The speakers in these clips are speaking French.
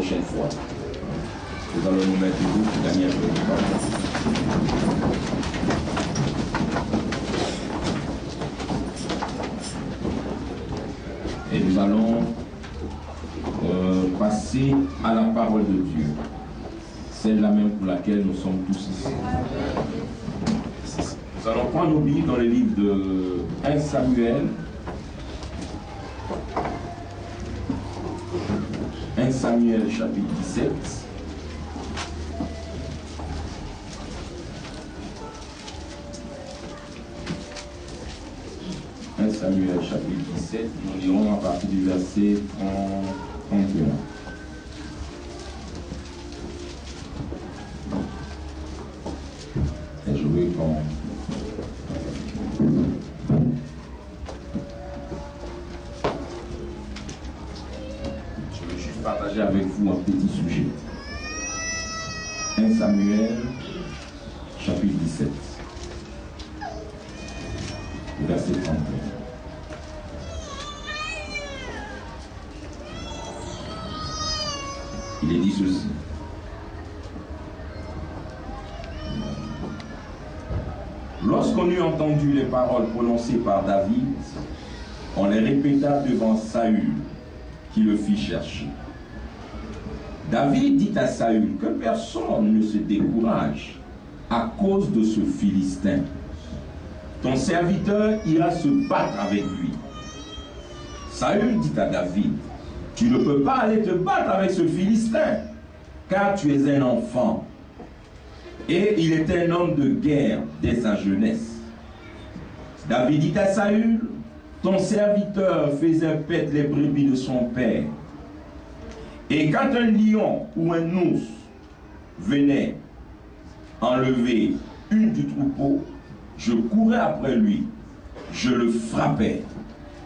prochaine fois. Nous allons nous mettre debout pour gagner un peu de temps. Et nous allons passer à la parole de Dieu. Celle-là même pour laquelle nous sommes tous ici. Nous allons prendre nos Bibles dans le livre de 1 Samuel. 1 Samuel chapitre 17. Samuel chapitre 17, nous lirons à partir du verset 31. Et je veux qu'on... Je veux juste partager avec vous un petit sujet. 1 Samuel chapitre 17, verset 31. Il est dit ceci. Lorsqu'on eut entendu les paroles prononcées par David, on les répéta devant Saül, qui le fit chercher. David dit à Saül que personne ne se décourage à cause de ce Philistin. Ton serviteur ira se battre avec lui. Saül dit à David, tu ne peux pas aller te battre avec ce Philistin, car tu es un enfant. Et il est un homme de guerre dès sa jeunesse. David dit à Saül, ton serviteur faisait paître les brebis de son père. Et quand un lion ou un ours venait enlever une du troupeau, je courais après lui, je le frappais,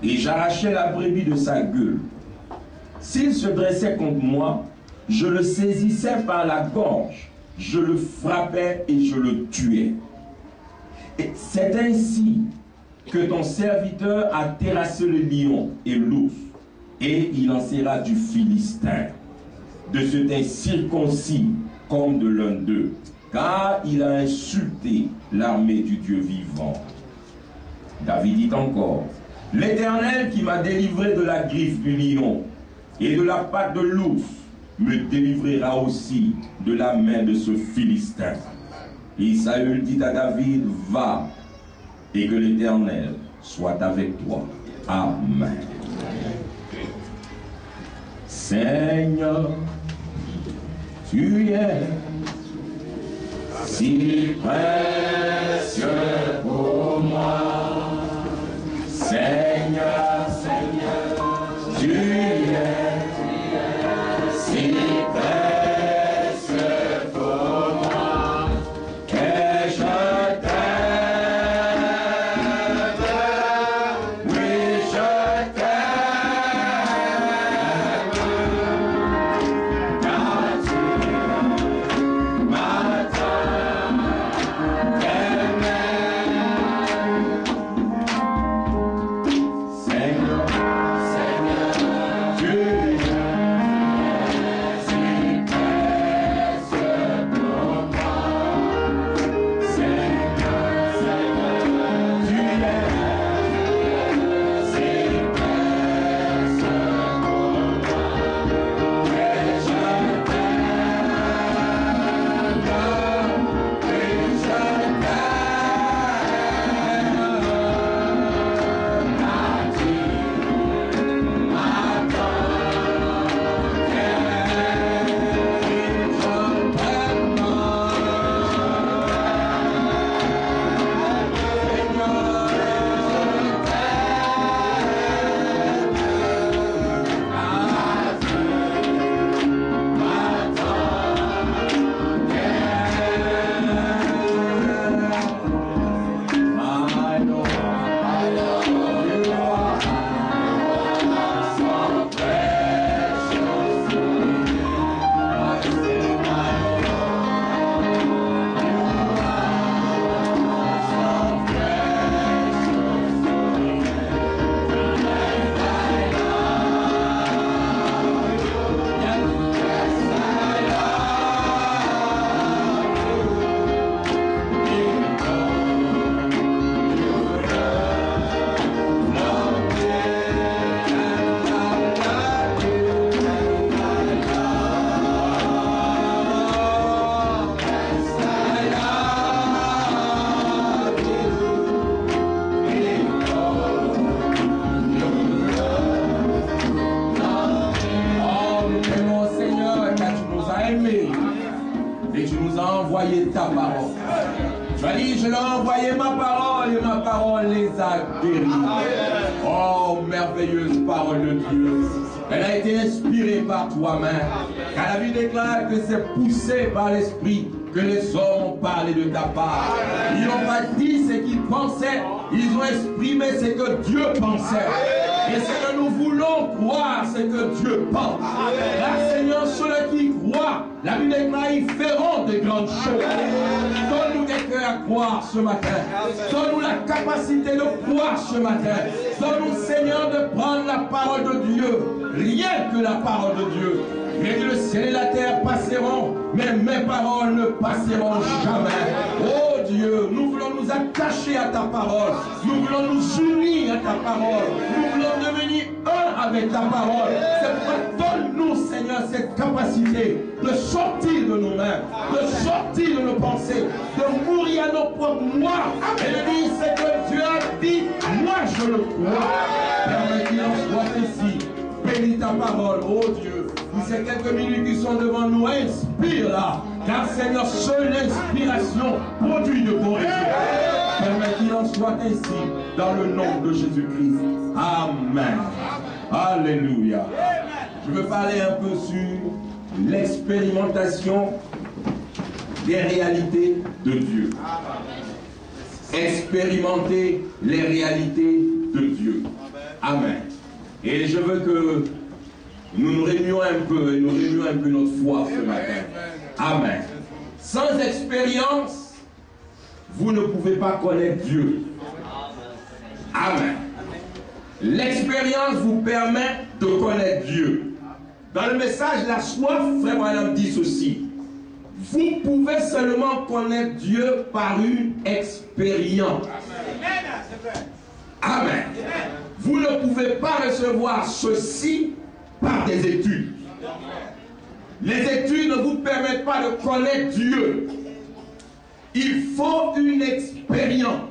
et j'arrachais la brebis de sa gueule. S'il se dressait contre moi, je le saisissais par la gorge, je le frappais et je le tuais. Et c'est ainsi que ton serviteur a terrassé le lion et l'ours, et il en sera du Philistin, de cet incirconcis comme de l'un d'eux, car il a insulté l'armée du Dieu vivant. David dit encore, l'Éternel qui m'a délivré de la griffe du lion et de la patte de l'ours me délivrera aussi de la main de ce Philistin. Et Saül dit à David, va, et que l'Éternel soit avec toi. Amen. Seigneur, tu es si précieux pour moi. Seigneur, Seigneur, tu es si précieux pour moi, que je t'aime, oui je t'aime, car tu m'as tant aimé. Seigneur, Seigneur, Tu as dit, je leur ai envoyé ma parole et ma parole les a guéris. Oh, merveilleuse parole de Dieu. Elle a été inspirée par toi-même. Car la Bible déclare que c'est poussé par l'Esprit que les hommes ont parlé de ta part. Ils n'ont pas dit ce qu'ils pensaient, ils ont exprimé ce que Dieu pensait. Et c'est que nous voulons croire ce que Dieu pense. Car Seigneur, ceux qui croient, la Bible déclare, ils feront de grandes choses. Donne-nous des cœurs à croire ce matin. Donne-nous la capacité de croire ce matin. Donne-nous, Seigneur, de prendre la parole de Dieu. Rien que la parole de Dieu. Mais le ciel et la terre passeront, mais mes paroles ne passeront jamais. Oh Dieu, nous voulons nous attacher à ta parole. Nous voulons nous unir à ta parole. Nous voulons devenir un avec ta parole. C'est pourquoi donne-nous, Seigneur, cette capacité de sortir de nous-mêmes, de sortir de nos pensées, de mourir à nos propres moi. Et de dire ce que Dieu a dit, moi je le crois. Permets qu'il en soit ainsi. Bénis ta parole, oh Dieu. Ces quelques minutes qui sont devant nous, inspire-la. Car Seigneur, seule l'inspiration produit de beaux résultats. Permets qu'il en soit ainsi dans le nom de Jésus-Christ. Amen. Alléluia. Je veux parler un peu sur l'expérimentation des réalités de Dieu. Expérimenter les réalités de Dieu. Amen. Et je veux que nous nous réunions un peu et nous réunions un peu notre foi ce matin. Amen. Sans expérience, vous ne pouvez pas connaître Dieu. Amen. L'expérience vous permet de connaître Dieu. Dans le message La soif, Frère Branham dit ceci. Vous pouvez seulement connaître Dieu par une expérience. Amen. Vous ne pouvez pas recevoir ceci par des études. Les études ne vous permettent pas de connaître Dieu. Il faut une expérience.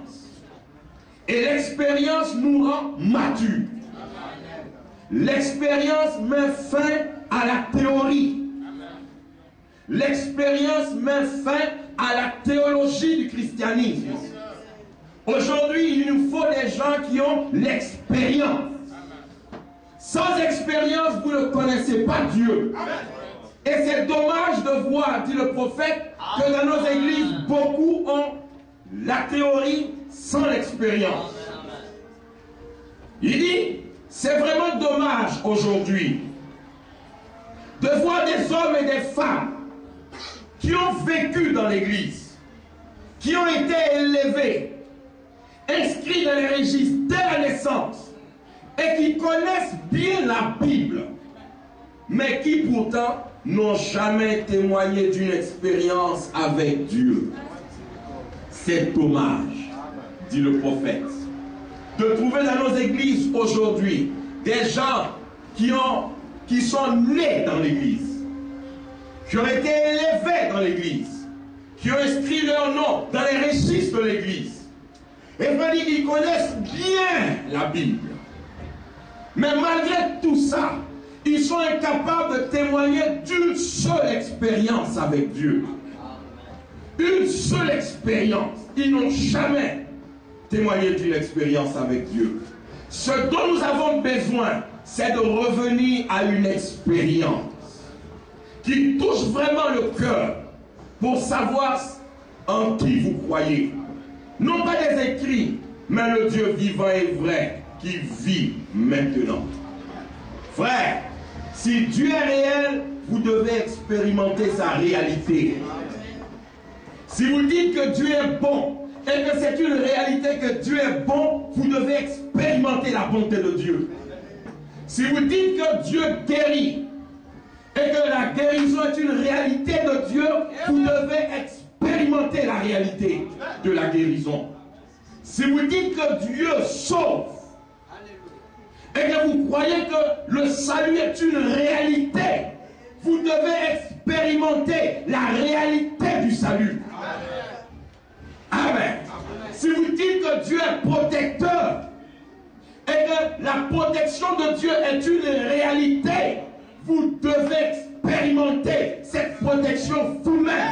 Et l'expérience nous rend matures. L'expérience met fin à la théorie. L'expérience met fin à la théologie du christianisme. Aujourd'hui, il nous faut des gens qui ont l'expérience. Sans expérience, vous ne connaissez pas Dieu. Et c'est dommage de voir, dit le prophète, que dans nos églises, beaucoup ont la théorie sans l'expérience. Il dit, c'est vraiment dommage aujourd'hui de voir des hommes et des femmes qui ont vécu dans l'église, qui ont été élevés, inscrits dans les registres dès la naissance, et qui connaissent bien la Bible, mais qui pourtant n'ont jamais témoigné d'une expérience avec Dieu. C'est dommage, dit le prophète, de trouver dans nos églises aujourd'hui des gens qui sont nés dans l'église, qui ont été élevés dans l'église, qui ont inscrit leur nom dans les registres de l'église, et veut dire qu'ils connaissent bien la Bible. Mais malgré tout ça, ils sont incapables de témoigner d'une seule expérience avec Dieu. Une seule expérience. Ils n'ont jamais témoigné d'une expérience avec Dieu. Ce dont nous avons besoin, c'est de revenir à une expérience qui touche vraiment le cœur pour savoir en qui vous croyez. Non pas des écrits, mais le Dieu vivant et vrai qui vit maintenant. Frère, si Dieu est réel, vous devez expérimenter sa réalité. Si vous dites que Dieu est bon et que c'est une réalité que Dieu est bon, vous devez expérimenter la bonté de Dieu. Si vous dites que Dieu guérit et que la guérison est une réalité de Dieu, vous devez expérimenter la réalité de la guérison. Si vous dites que Dieu sauve et que vous croyez que le salut est une réalité, vous devez expérimenter la réalité du salut. Amen. Si vous dites que Dieu est protecteur et que la protection de Dieu est une réalité, vous devez expérimenter cette protection vous-même.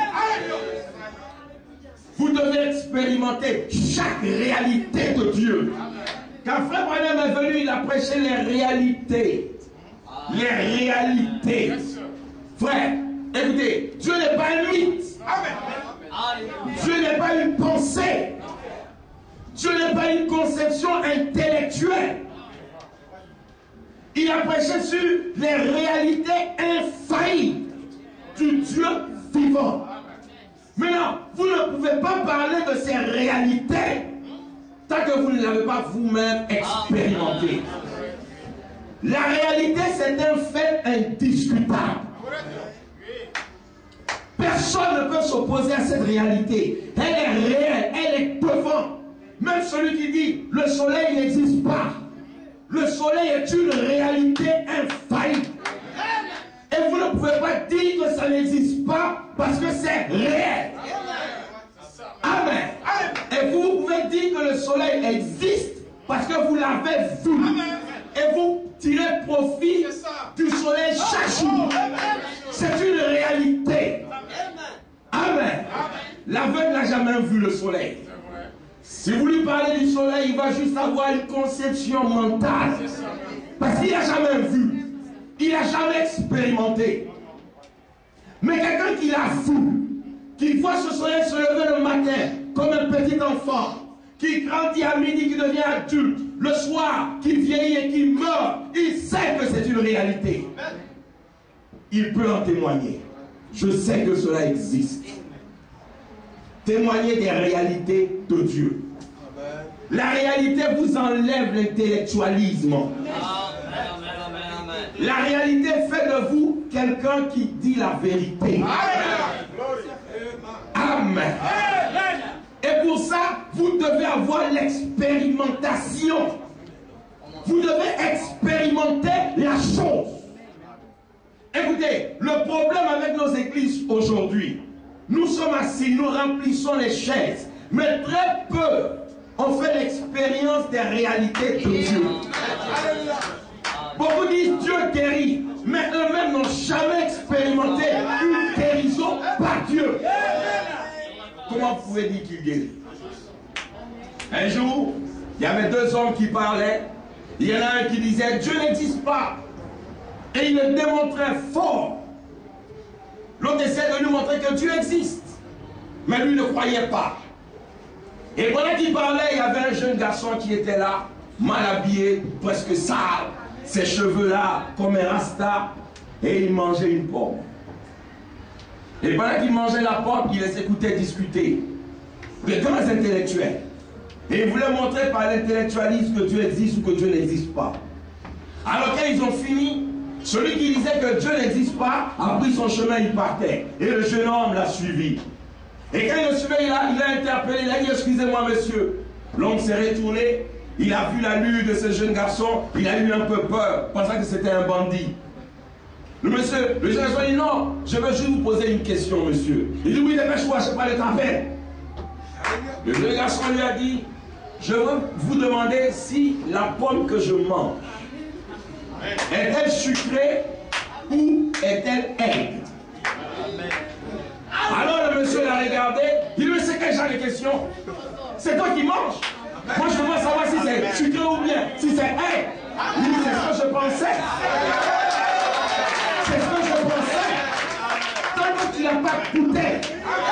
vous devez expérimenter chaque réalité de Dieu. Quand Frère Branham est venu, il a prêché les réalités. Les réalités. Frère, écoutez, Dieu n'est pas un mythe. Dieu n'est pas une pensée. Dieu n'est pas une conception intellectuelle. Il a prêché sur les réalités infaillibles du Dieu vivant. Maintenant, vous ne pouvez pas parler de ces réalités tant que vous ne l'avez pas vous-même expérimenté. La réalité, c'est un fait indiscutable. Personne ne peut s'opposer à cette réalité. Elle est réelle, elle est devant. Même celui qui dit le soleil n'existe pas. Le soleil est une réalité infaillible. Et vous ne pouvez pas dire que ça n'existe pas parce que c'est réel. Amen. Et vous pouvez dire que le soleil existe parce que vous l'avez vu. Et vous tirez profit du soleil chaque jour. C'est une réalité. Amen. L'aveugle n'a jamais vu le soleil. Si vous lui parlez du soleil, il va juste avoir une conception mentale. Parce qu'il n'a jamais vu. Il n'a jamais expérimenté. Mais quelqu'un qui l'a vu, qui voit ce soleil se lever le matin comme un petit enfant, qui grandit à midi, qui devient adulte, le soir, qui vieillit et qui meurt, il sait que c'est une réalité. Il peut en témoigner. Je sais que cela existe. Témoigner des réalités de Dieu. La réalité vous enlève l'intellectualisme. La réalité fait de vous quelqu'un qui dit la vérité. Amen. Et pour ça, vous devez avoir l'expérimentation. Vous devez expérimenter la chose. Écoutez, le problème avec nos églises aujourd'hui, nous sommes assis, nous remplissons les chaises, mais très peu ont fait l'expérience des réalités de Dieu. Beaucoup disent Dieu guérit, mais eux-mêmes n'ont jamais expérimenté une guérison par Dieu. Comment vous pouvez dire qu'il guérit? Un jour, il y avait deux hommes qui parlaient. Il y en a un qui disait Dieu n'existe pas. Et il le démontrait fort. L'autre essaie de lui montrer que Dieu existe. Mais lui ne croyait pas. Et pendant qu'il parlait, il y avait un jeune garçon qui était là, mal habillé, presque sale, ses cheveux là, comme un rasta, et il mangeait une pomme. Et pendant qu'il mangeait la pomme, il les écoutait discuter. Les grands intellectuels. Et il voulait montrer par l'intellectualisme que Dieu existe ou que Dieu n'existe pas. Alors qu'ils ont fini, celui qui disait que Dieu n'existe pas a pris son chemin, il partait. Et le jeune homme l'a suivi. Et quand il le suivait, il a interpellé, il a dit excusez-moi monsieur. L'homme s'est retourné, il a vu la lutte de ce jeune garçon, il a eu un peu peur, pensant que c'était un bandit. Le jeune garçon dit non, je veux juste vous poser une question monsieur. Il dit oui, dépêche-moi, je n'ai pas le temps à faire. Le jeune garçon lui a dit je veux vous demander si la pomme que je mange est-elle sucrée ou est-elle aigre? Alors le monsieur l'a regardé, il dit mais c'est quel genre de question? C'est toi qui manges. Moi je veux pas savoir si c'est sucré ou bien, si c'est aigre. Il dit c'est ce que je pensais. C'est ce que je pensais. Tant que tu n'as pas goûté,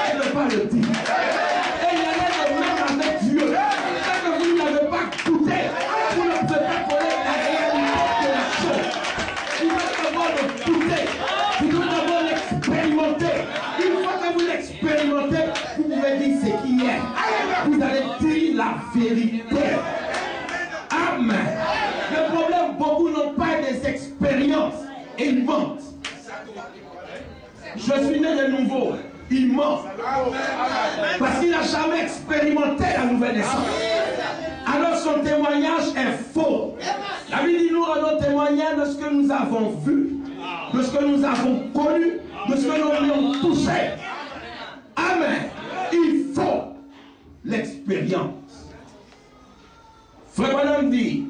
tu ne peux pas le dire. Et il y en a de même avec Dieu. Tant que vous n'avez pas goûté, vous ne pouvez pas connaître la réalité de la chose. Vous devez d'abord le goûter. Vous devez d'abord l'expérimenter. Une fois que vous l'expérimentez, vous pouvez dire ce qui est. Vous allez dire la vérité. Amen. Le problème, beaucoup n'ont pas des expériences et ils mentent. Je suis né de nouveau. Il ment. Parce qu'il n'a jamais expérimenté la nouvelle naissance. Alors son témoignage est faux. La Bible dit nous rendons témoignage de ce que nous avons vu, de ce que nous avons connu, de ce que nous avons touché. Amen. Il faut l'expérience. Frère Branham dit,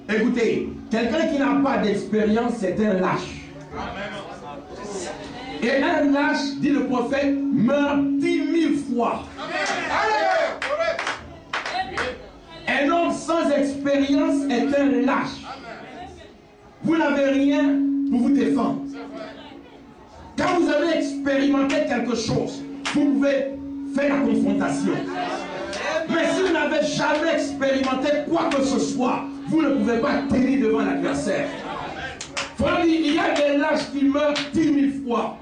écoutez, quelqu'un qui n'a pas d'expérience, c'est un lâche. Et un lâche, dit le prophète, meurt 10 000 fois Un homme sans expérience est un lâche. Vous n'avez rien pour vous défendre. Quand vous avez expérimenté quelque chose, vous pouvez faire la confrontation. Mais si vous n'avez jamais expérimenté quoi que ce soit, vous ne pouvez pas tenir devant l'adversaire. Frère, il y a des lâches qui meurent 10 000 fois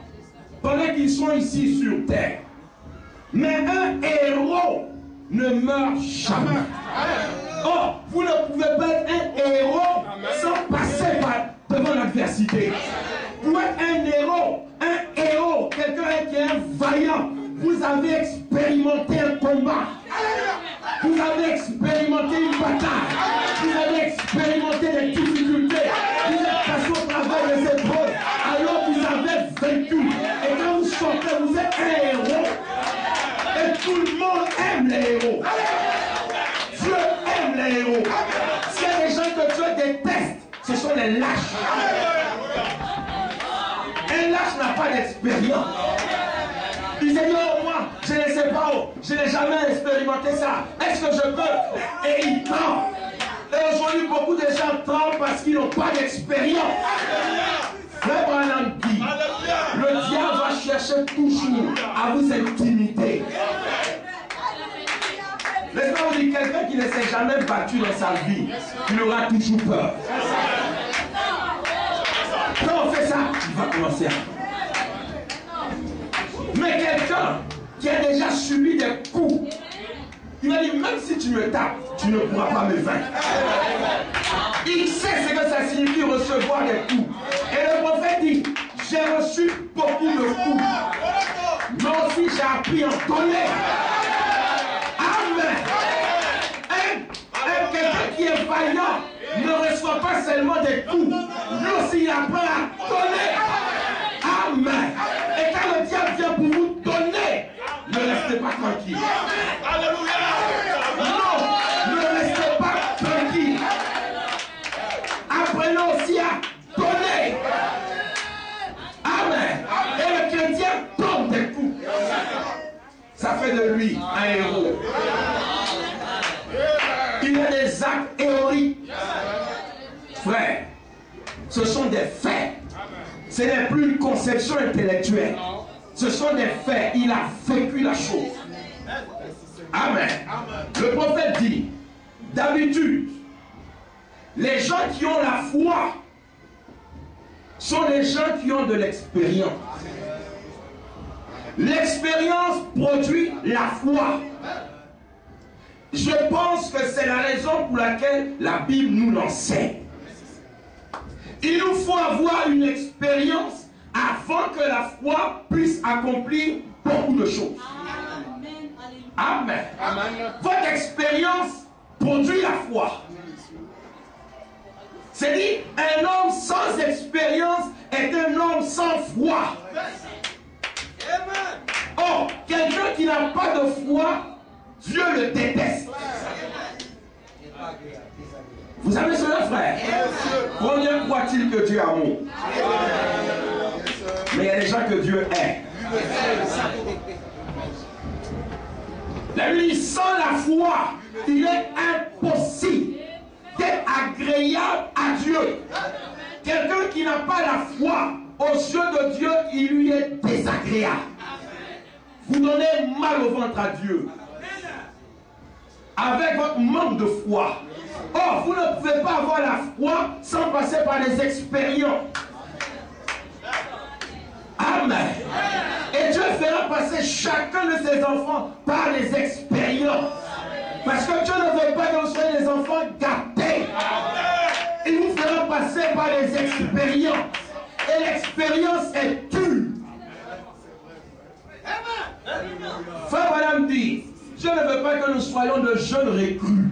pendant qu'ils sont ici sur terre. Mais un héros ne meurt jamais. Oh, vous ne pouvez pas être un héros sans passer devant l'adversité. Pour être un héros, quelqu'un qui est un vaillant, vous avez expérimenté un combat. Vous avez expérimenté une bataille. Vous avez expérimenté des difficultés. Vous êtes passé au travers des épreuves. Alors vous avez vaincu. Et quand vous sortez, vous êtes un héros. Et tout le monde aime les héros. Dieu aime les héros. S'il y a des gens que Dieu déteste, ce sont les lâches. Un lâche n'a pas d'expérience. Il dit, oh, moi, je ne sais pas, je n'ai jamais expérimenté ça. Est-ce que je peux? Et il tremble. Et aujourd'hui, beaucoup de gens tremblent parce qu'ils n'ont pas d'expérience. Frère Branham dit, le diable va chercher toujours à vous intimider. Laissez-moi vous dire, quelqu'un qui ne s'est jamais battu dans sa vie, il aura toujours peur. Quand on fait ça, il va commencer à... Mais quelqu'un qui a déjà subi des coups, il va dire, même si tu me tapes, tu ne pourras pas me vaincre. Il sait ce que ça signifie recevoir des coups. Et le prophète dit, j'ai reçu beaucoup de coups. Mais aussi j'ai appris à donner. Amen. Quelqu'un qui est vaillant ne reçoit pas seulement des coups. Lui aussi il apprend à donner. Amen. Et quand le diable vient pour vous donner, ne restez pas tranquille. Alléluia. Non, ne restez pas tranquille. Apprenez aussi à donner. Amen. Et le chrétien donne des coups. Ça fait de lui un héros. Il a des actes héroïques. Frère, ce sont des faits. Ce n'est plus une conception intellectuelle. Ce sont des faits. Il a vécu la chose. Amen. Le prophète dit, d'habitude, les gens qui ont la foi sont les gens qui ont de l'expérience. L'expérience produit la foi. Je pense que c'est la raison pour laquelle la Bible nous l'enseigne. Il nous faut avoir une expérience avant que la foi puisse accomplir beaucoup de choses. Amen. Amen. Votre expérience produit la foi. C'est dit, un homme sans expérience est un homme sans foi. Oh, quelqu'un qui n'a pas de foi, Dieu le déteste. Vous savez cela, frère? Combien croit-il que Dieu amour? Mais il y a des gens que Dieu aime. La Bible dit, sans la foi, il est impossible d'être agréable à Dieu. Quelqu'un qui n'a pas la foi, aux yeux de Dieu, il lui est désagréable. Vous donnez mal au ventre à Dieu avec votre manque de foi. Oh, vous ne pouvez pas avoir la foi sans passer par des expériences. Amen. Et Dieu fera passer chacun de ses enfants par les expériences. Parce que Dieu ne veut pas que vous soyez des enfants gâtés. Il vous fera passer par les expériences. Et l'expérience est dure. Frère Madame dit, Dieu ne veut pas que nous soyons de jeunes recrues.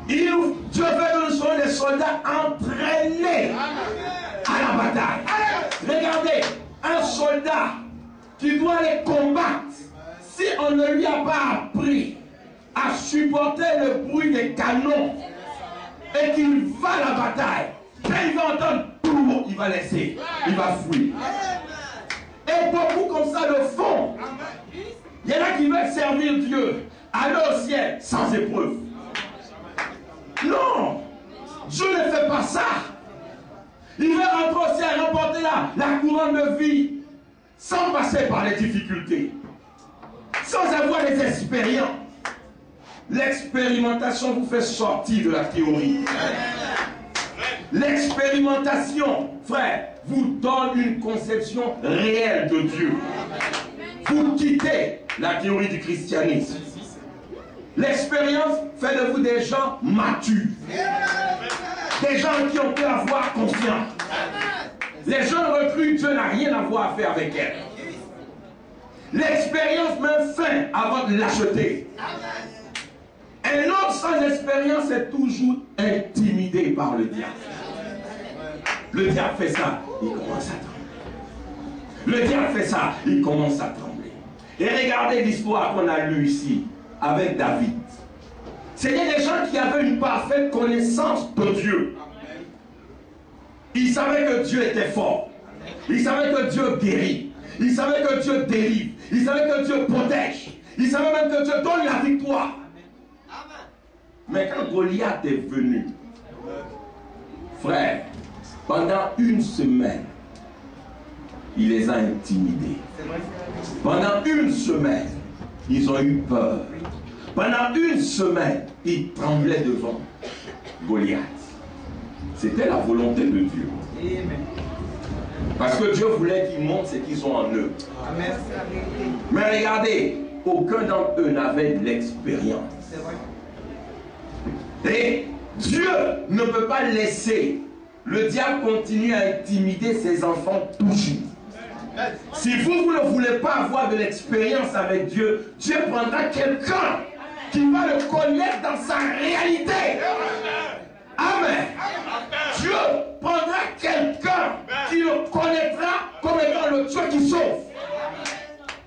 Dieu veut que nous soyons des soldats entraînés à la bataille. Regardez, un soldat qui doit aller combattre, si on ne lui a pas appris à supporter le bruit des canons et qu'il va à la bataille, quand il va entendre tout, il va laisser, il va fuir. Et beaucoup comme ça le font. Il y en a qui veulent servir Dieu, aller au ciel sans épreuve. Non, Dieu ne fait pas ça. Il veut rentrer au ciel, remporter la couronne de vie sans passer par les difficultés, sans avoir des expériences. L'expérimentation vous fait sortir de la théorie. L'expérimentation, frère, vous donne une conception réelle de Dieu. Vous quittez la théorie du christianisme. L'expérience fait de vous des gens matures. Des gens qui ont pu avoir confiance. Les jeunes recrues, Dieu n'a rien à voir à faire avec elles. L'expérience met fin avant de l'acheter. Un homme sans expérience est toujours intimidé par le diable. Le diable fait ça, il commence à trembler. Le diable fait ça, il commence à trembler. Et regardez l'histoire qu'on a lue ici avec David. C'était des gens qui avaient une parfaite connaissance de Dieu. Ils savaient que Dieu était fort. Ils savaient que Dieu guérit. Ils savaient que Dieu délivre. Ils savaient que Dieu protège. Ils savaient même que Dieu donne la victoire. Mais quand Goliath est venu, frère, pendant une semaine, il les a intimidés. Pendant une semaine, ils ont eu peur. Pendant une semaine, ils tremblaient devant Goliath. C'était la volonté de Dieu. Parce que Dieu voulait qu'ils montrent ce qu'ils ont en eux. Mais regardez, aucun d'entre eux n'avait l'expérience. Et Dieu ne peut pas laisser le diable continuer à intimider ses enfants toujours. Si vous ne voulez pas avoir de l'expérience avec Dieu, Dieu prendra quelqu'un qui va le connaître dans sa réalité. Amen. Dieu prendra quelqu'un qui le connaîtra comme étant le Dieu qui sauve.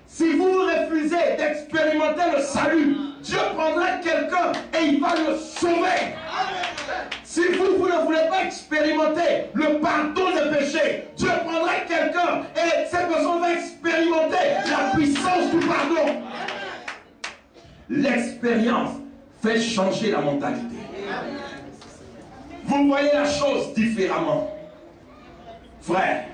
Si vous refusez d'expérimenter le salut, Dieu prendra quelqu'un et il va le sauver. Si vous ne voulez pas expérimenter le pardon des péchés, Dieu prendra quelqu'un et cette personne va expérimenter la puissance du pardon. L'expérience fait changer la mentalité. Vous voyez la chose différemment. Frère,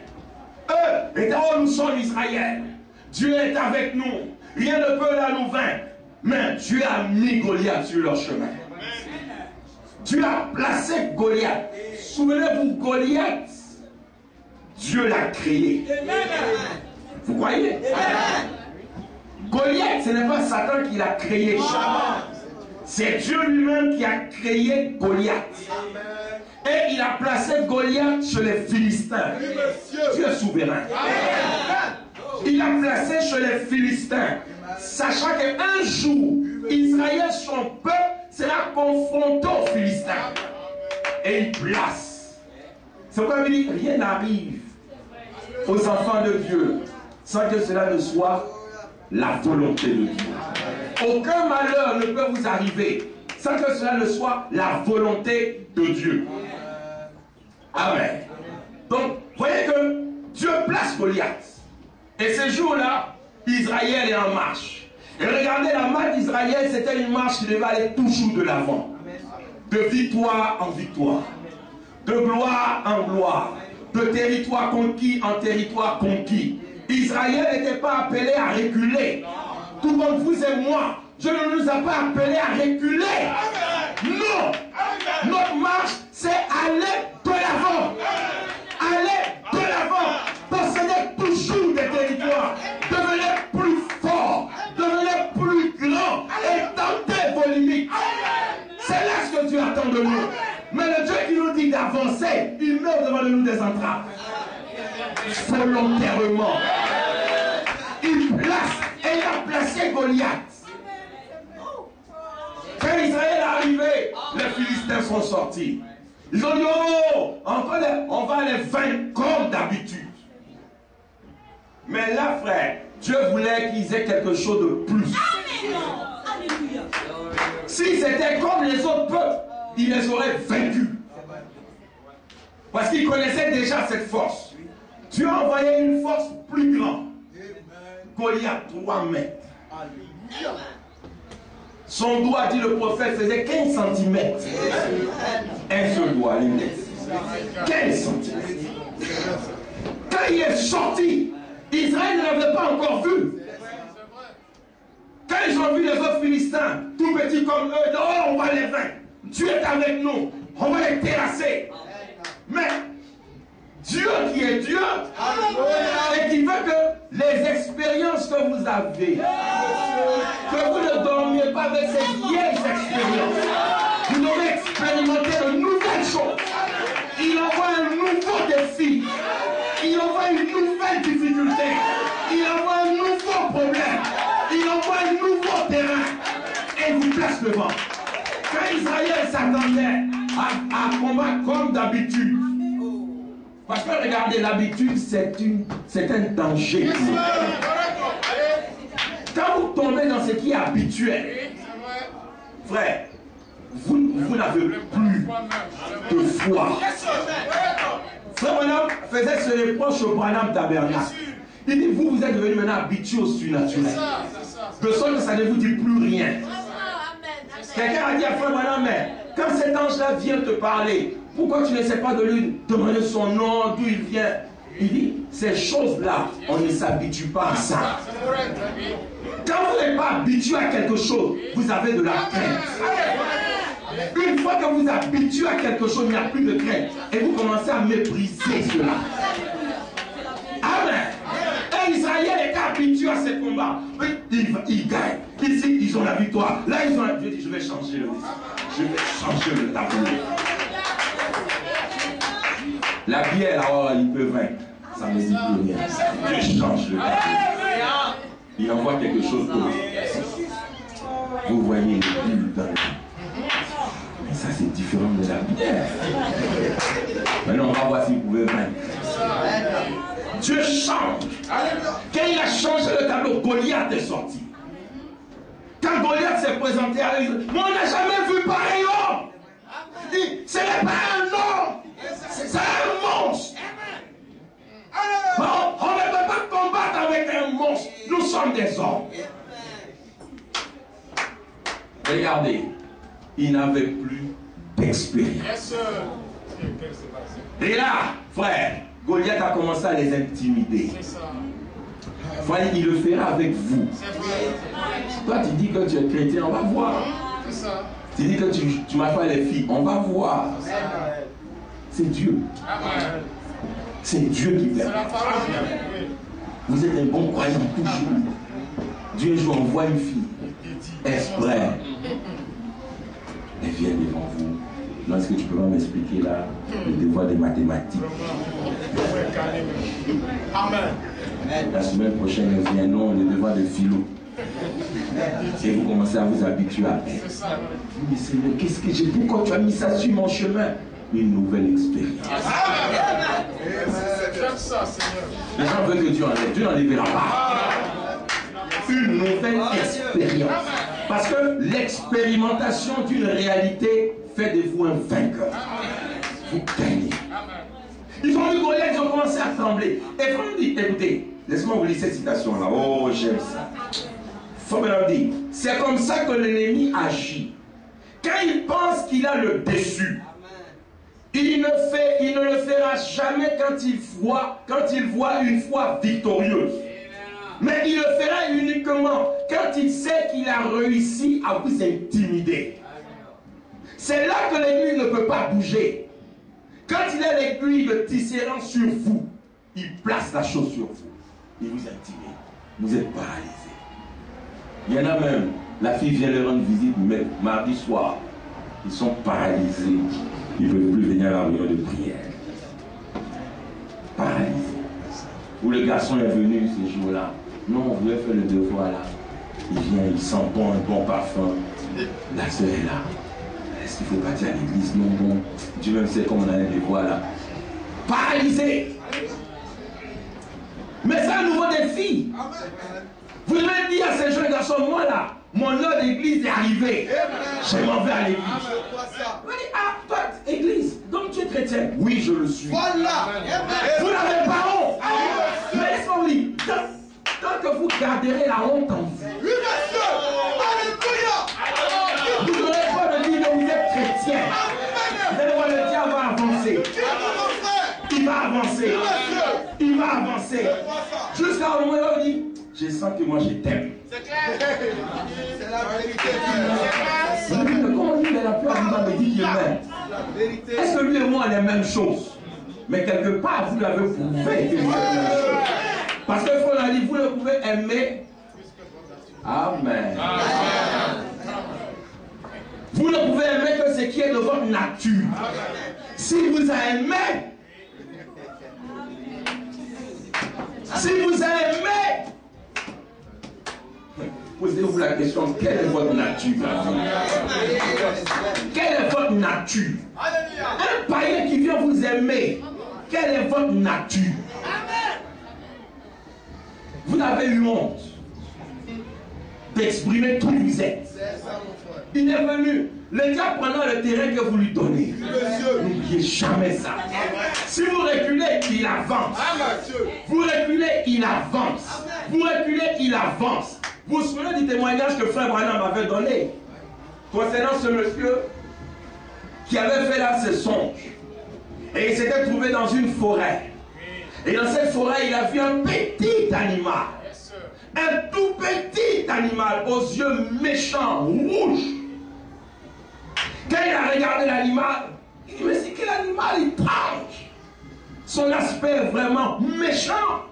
eux étant où nous sommes Israël, Dieu est avec nous. Rien ne peut là nous vaincre. Mais Dieu a mis Goliath sur leur chemin. Dieu a placé Goliath. Souvenez-vous, Goliath, Dieu l'a créé. Vous croyez? Goliath, ce n'est pas Satan qui l'a créé. C'est Dieu lui-même qui a créé Goliath. Et il a placé Goliath chez les Philistins. Dieu est souverain. Il a placé chez les Philistins, sachant qu'un jour, Israël, son peuple, sera confronté aux Philistins. Et il place. C'est pourquoi il dit, rien n'arrive aux enfants de Dieu sans que cela ne soit la volonté de Dieu. Aucun malheur ne peut vous arriver sans que cela ne soit la volonté de Dieu. Amen. Donc, voyez que Dieu place Goliath. Et ce jour-là, Israël est en marche. Et regardez, la marche d'Israël, c'était une marche qui devait aller toujours de l'avant. De victoire en victoire. De gloire en gloire. De territoire conquis en territoire conquis. Israël n'était pas appelé à reculer. Tout comme vous et moi. Dieu ne nous a pas appelés à reculer. Non. Notre marche, c'est aller de l'avant. Aller de l'avant. Posséder toujours des territoires. Devenir plus fort. Devenir plus grand. Étendre vos limites. C'est là ce que Dieu attend de nous. Mais le Dieu qui nous dit d'avancer, il met devant de nous des entraves. Volontairement. Il place et il a placé Goliath. Quand Israël est arrivé, les Philistins sont sortis. Ils ont dit, oh, on va les vaincre comme d'habitude. Mais là, frère, Dieu voulait qu'ils aient quelque chose de plus. S'ils étaient comme les autres peuples, il les aurait vaincus. Parce qu'ils connaissaient déjà cette force. Dieu a envoyé une force plus grande. Goliath, 3 mètres. Son doigt, dit le prophète, faisait 15 cm. Un seul doigt, l'index. 15 cm. Quand il est sorti, Israël ne l'avait pas encore vu. Quand ils ont vu les autres Philistins, tout petits comme eux, oh, on va les vaincre. Dieu est avec nous. On va les terrasser. Mais Dieu qui est Dieu et qui veut que les expériences que vous avez, que vous ne dormiez pas avec ces vieilles expériences, vous devez expérimenter de nouvelles choses. Il envoie un nouveau défi. Il envoie une nouvelle difficulté. Il envoie un nouveau problème. Il envoie un nouveau terrain. Et vous place devant. Quand Israël s'attendait à combattre comme d'habitude, parce que regardez, l'habitude, c'est un danger. Quand vous tombez dans ce qui est habituel, frère, vous n'avez plus de foi. Frère Branham faisait ce reproche au Branham Tabernacle. Il dit, vous êtes devenu maintenant habitué au surnaturel. De sorte que ça ne vous dit plus rien. Quelqu'un a dit à Frère Branham, mais quand cet ange-là vient te parler, pourquoi tu n'essaies pas de lui demander son nom, d'où il vient? Il dit, ces choses-là, on ne s'habitue pas à ça. Quand vous n'êtes pas habitué à quelque chose, vous avez de la crainte. Une fois que vous habituez à quelque chose, il n'y a plus de crainte. Et vous commencez à mépriser cela. Amen. Et Israël est habitué à ces combats. Ils gagnent. Ici, ils ont la victoire. Là, ils ont la victoire. Je vais changer le destin. Je vais changer le tableau. La bière, alors, il peut vaincre. Ça ne dit plus rien. Je change le tableau. Il envoie quelque chose d'autre. Vous voyez les bulles dans le... Mais ça, c'est différent de la bière. Maintenant, on va voir si vous pouvez vaincre. Dieu change. Quand il a changé le tableau, Goliath est sorti. Quand Goliath s'est présenté à lui, mais on n'a jamais vu pareil homme. Il dit, ce n'est pas un homme, c'est un monstre. On ne peut pas combattre avec un monstre. Nous sommes des hommes. Regardez, il n'avait plus d'expérience. Et là, frère, Goliath a commencé à les intimider. Frère, il le fera avec vous. Toi, tu dis que tu es chrétien, on va voir. Tu dis que tu m'as fait les filles, on va voir. C'est Dieu. C'est Dieu qui fait. Vous êtes un bon croyant toujours. Dieu un jour envoie une fille exprès. Elle vient devant vous. Non, est-ce que tu peux pas m'expliquer là le devoir des mathématiques? Amen. La semaine prochaine, elle vient, non, le devoir de philo. Et vous commencez à vous habituer à elle. Mais Seigneur, qu'est-ce que j'ai? Pourquoi tu as mis ça sur mon chemin? Une nouvelle expérience. Les gens veulent que Dieu enlève. Dieu n'enlèvera pas. Une nouvelle expérience. Parce que l'expérimentation d'une réalité fait de vous un vainqueur. Vous gagnez. Ils ont vu Goliath, ils ont commencé à trembler. Et Frère dit, écoutez, laisse-moi vous lire cette citation-là. Oh, j'aime ça. Frère dit, c'est comme ça que l'ennemi agit. Quand il pense qu'il a le dessus, il ne le fera jamais quand il voit une foi victorieuse. Mais il le fera uniquement quand il sait qu'il a réussi à vous intimider. C'est là que l'ennemi ne peut pas bouger. Quand il a l'aiguille de tisserand sur vous, il place la chose sur vous. Il vous intimide. Vous êtes paralysé. Il y en a même, la fille vient leur rendre visite, mais mardi soir, ils sont paralysés. Ils ne peuvent plus venir à la réunion de prière. Paralysés. Où le garçon est venu ces jours-là. Non, on voulait faire le devoir là. Il vient, il sent bon, un bon parfum. La soeur est là. Est-ce qu'il faut partir à l'église? Non, bon. Dieu même sait comment on allait les voir là. Paralysé. Mais c'est un nouveau défi. Vous devez dire à ces jeunes garçons, moi là, mon heure d'église est arrivée. Je m'en vais à l'église. Vous dites, ah, toi, église, donc tu es chrétien? Oui, je le suis. Voilà. Vous n'avez pas honte. Mais laisse-moi vous dire, tant que vous garderez la honte en vous, Vous n'aurez pas de dire que vous êtes chrétien. Vous allez voir, le diable va avancer. Il va avancer. Il va avancer. Jusqu'à un moment où il dit, je sens que moi je t'aime. C'est clair. C'est la vérité. Comment lui, il a peur, il va me dire qu'il m'aime. Est-ce que lui et moi, on est la même chose? Mais quelque part, vous l'avez prouvé que vous êtes la même chose. Parce que Paul a dit, vous ne pouvez aimer. Amen. Vous ne pouvez aimer que ce qui est de votre nature. Si vous aimez, posez-vous la question, quelle est votre nature? Quelle est votre nature? Un païen qui vient vous aimer, quelle est votre nature? Vous avez eu honte d'exprimer qui vous êtes. Il est venu, le diable prenant le terrain que vous lui donnez. N'oubliez jamais ça. Si vous reculez, il avance. Vous reculez, il avance. Vous reculez, il avance. Vous vous souvenez du témoignage que Frère Branham m'avait donné concernant ce monsieur qui avait fait là ses songes. Et il s'était trouvé dans une forêt. Et dans cette forêt, il a vu un petit animal. Un tout petit animal aux yeux méchants, rouges. Quand il a regardé l'animal, il dit, mais c'est quel animal étrange. Son aspect est vraiment méchant.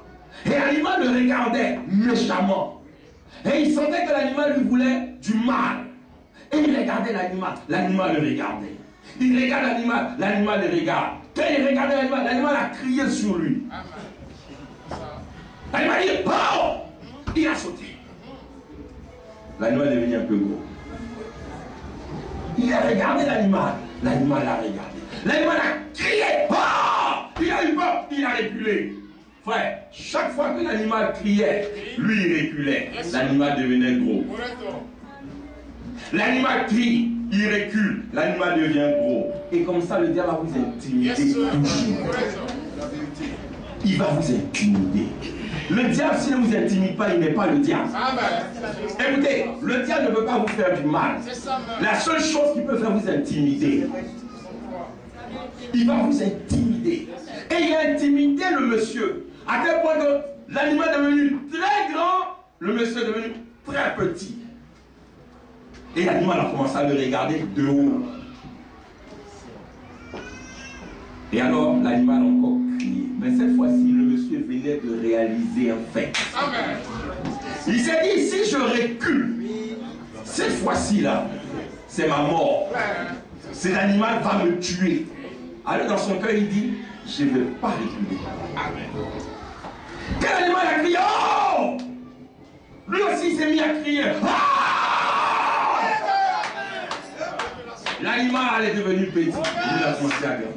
Et l'animal le regardait méchamment. Et il sentait que l'animal lui voulait du mal. Et il regardait l'animal, l'animal le regardait. Il regarde l'animal, l'animal le regarde. Quand il regardait l'animal, l'animal a crié sur lui. L'animal dit, oh! Il a sauté. L'animal est devenu un peu gros. Il a regardé l'animal. L'animal a regardé. L'animal a crié. Oh! Il a eu peur. Il a reculé. Frère, chaque fois que l'animal criait, lui il reculait. L'animal devenait gros. L'animal crie, il recule. L'animal devient gros. Et comme ça, le diable va vous intimider. Il va vous intimider. Le diable, s'il ne vous intimide pas, il n'est pas le diable. Écoutez, le diable ne peut pas vous faire du mal. La seule chose qui peut faire vous intimider, il va vous intimider. Et il a intimidé le monsieur, à tel point que l'animal est devenu très grand, le monsieur est devenu très petit. Et l'animal a commencé à le regarder de haut. Et alors, l'animal a encore crié. Mais cette fois-ci, le monsieur venait de réaliser un fait. Amen. Il s'est dit, si je recule, cette fois-ci là, c'est ma mort. Cet animal va me tuer. Alors dans son cœur, il dit, je ne vais pas reculer. Amen. Quand l'animal a crié, oh! Lui aussi il s'est mis à crier. Ah! L'animal est devenu petit. Il a commencé à grandir.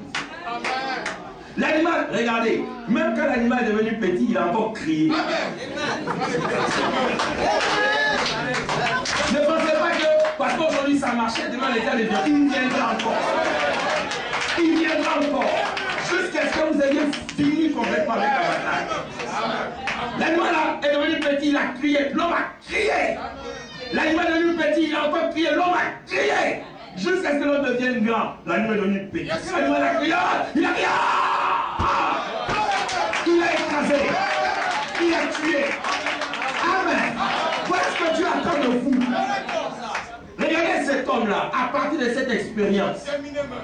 L'animal, regardez, même quand l'animal est devenu petit, il a encore crié. Ne pensez pas que, parce qu'aujourd'hui ça marchait, demain les gars, il viendra encore. Il viendra encore. Jusqu'à ce que vous ayez fini complètement avec la bataille. L'animal est devenu petit, il a crié. L'homme a crié. L'animal est devenu petit, il a encore crié. L'homme a crié. Jusqu'à ce que l'homme devienne grand. L'animal est devenu petit. L'animal a crié. Il a crié. Il a écrasé. Il a tué. Amen. Voilà ce que Dieu attend de vous. Regardez cet homme-là, à partir de cette expérience,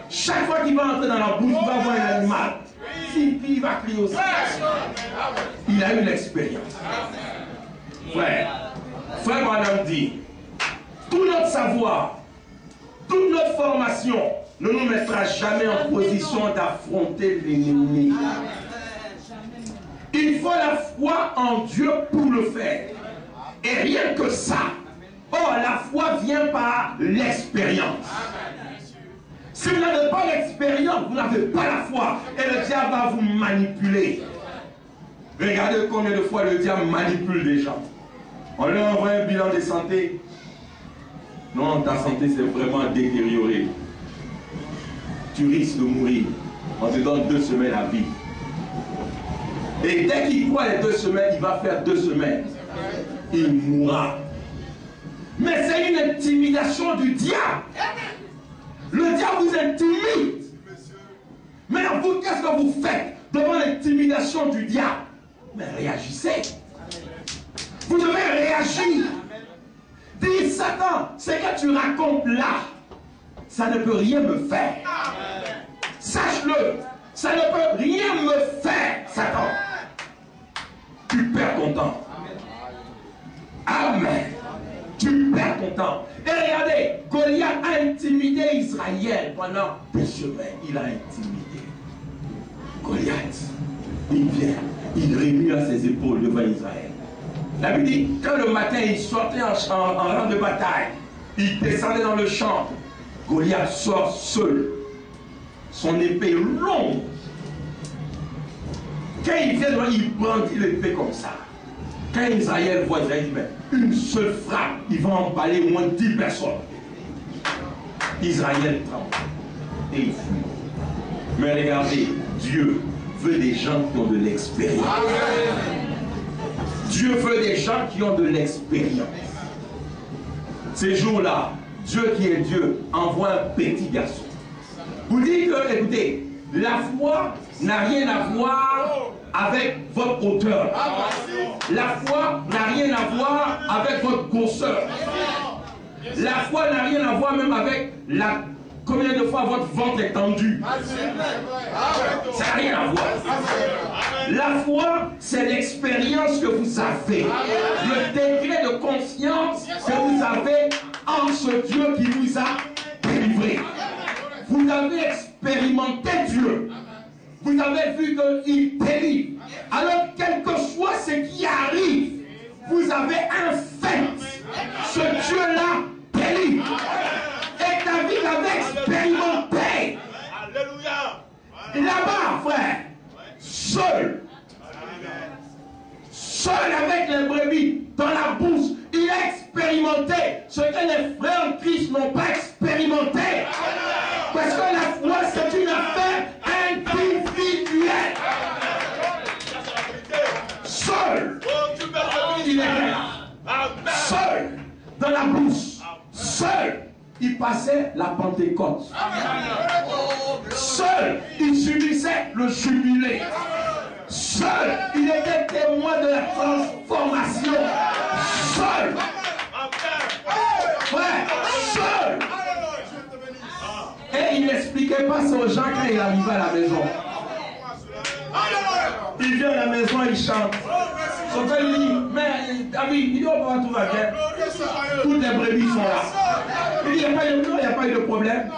chaque fois qu'il va entrer dans la bouche, il va voir un animal. S'il crie, il va crier aussi. Il a eu l'expérience. Frère Branham dit, tout notre savoir, toute notre formation ne nous mettra jamais en position d'affronter l'ennemi. Il faut la foi en Dieu pour le faire. Et rien que ça. Or, la foi vient par l'expérience. Si vous n'avez pas l'expérience, vous n'avez pas la foi. Et le diable va vous manipuler. Regardez combien de fois le diable manipule les gens. On leur envoie un bilan de santé. Non, ta santé s'est vraiment détériorée. Tu risques de mourir. On te donne 2 semaines à vivre. Et dès qu'il croit les 2 semaines, il va faire 2 semaines. Il mourra. Mais c'est une intimidation du diable. Le diable vous intimide. Maintenant, vous, qu'est-ce que vous faites devant l'intimidation du diable? Mais réagissez. Vous devez réagir. Dis, Satan, ce que tu racontes là, ça ne peut rien me faire. Sache-le, ça ne peut rien me faire, Satan. Tu perds ton temps. Amen. Tu perds ton temps. Et regardez, Goliath a intimidé Israël pendant des semaines. Il a intimidé. Goliath, il vient, il remue à ses épaules devant Israël. La Bible dit, quand le matin il sortait en rang de bataille, il descendait dans le champ. Goliath sort seul, son épée longue. Quand il vient, il brandit l'épée comme ça. Quand Israël voit Israël, il dit, mais une seule frappe, il va emballer au moins 10 personnes. Israël tremble et il fuit. Mais regardez, Dieu veut des gens qui ont de l'expérience. Dieu veut des gens qui ont de l'expérience. Ces jours-là, Dieu qui est Dieu envoie un petit garçon. Vous dites que, écoutez, la foi n'a rien à voir avec votre hauteur. La foi n'a rien à voir avec votre grosseur. La foi n'a rien à voir même avec la... Combien de fois votre ventre est tendu? Ça n'a rien à voir. La foi, c'est l'expérience que vous avez. Le degré de conscience que vous avez en ce Dieu qui vous a délivré. Vous avez expérimenté Dieu. Vous avez vu qu'il délivre. Alors, quel que soit ce qui arrive, vous avez un fait. Ce Dieu-là délivre. Et David avait expérimenté. Alléluia. Là-bas, frère, seul. Seul avec les brebis dans la bourse, il a expérimenté ce que les frères en Christ n'ont pas expérimenté. Parce que la foi, c'est une affaire individuelle. Seul. Il est seul dans la bourse. Seul. Il passait la Pentecôte. Seul, il subissait le jubilé. Seul, il était témoin de la transformation. Seul. Ouais, seul. Et il n'expliquait pas ça aux gens quand il arrivait à la maison. Il vient à la maison, il chante. Son père lui dit, mais David, il dit, oh, papa, tout va bien. Toutes les brebis sont là. Il dit, il n'y a pas eu de problème.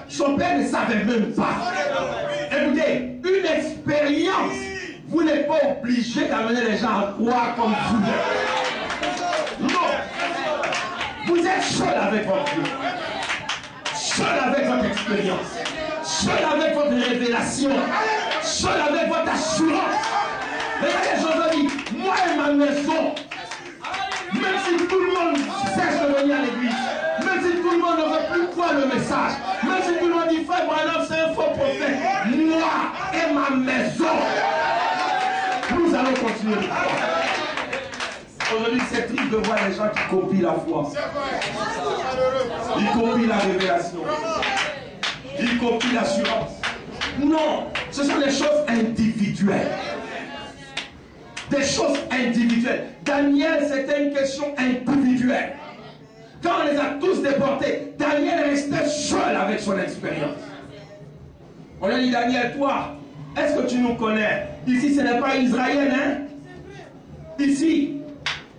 Son père ne savait même pas. Écoutez, une expérience, vous n'êtes pas obligé d'amener les gens à croire comme vous. Non. Vous êtes seul avec votre Dieu. Seul avec votre expérience. Seul avec votre révélation. Seul avec votre assurance. Regardez, je vous dis, moi et ma maison, même si tout le monde cesse de venir à l'église, même si tout le monde ne veut plus croire le message, même si tout le monde dit, frère Branham, c'est un faux prophète, moi et ma maison, nous allons continuer de croire. Aujourd'hui, c'est triste de voir les gens qui copient la foi. Ils copient la révélation. Ils copient l'assurance. Non, ce sont des choses individuelles. Des choses individuelles. Daniel, c'était une question individuelle. Quand on les a tous déportés, Daniel restait seul avec son expérience. On a dit, Daniel, toi, est-ce que tu nous connais? Ici, ce n'est pas Israël, hein? Ici,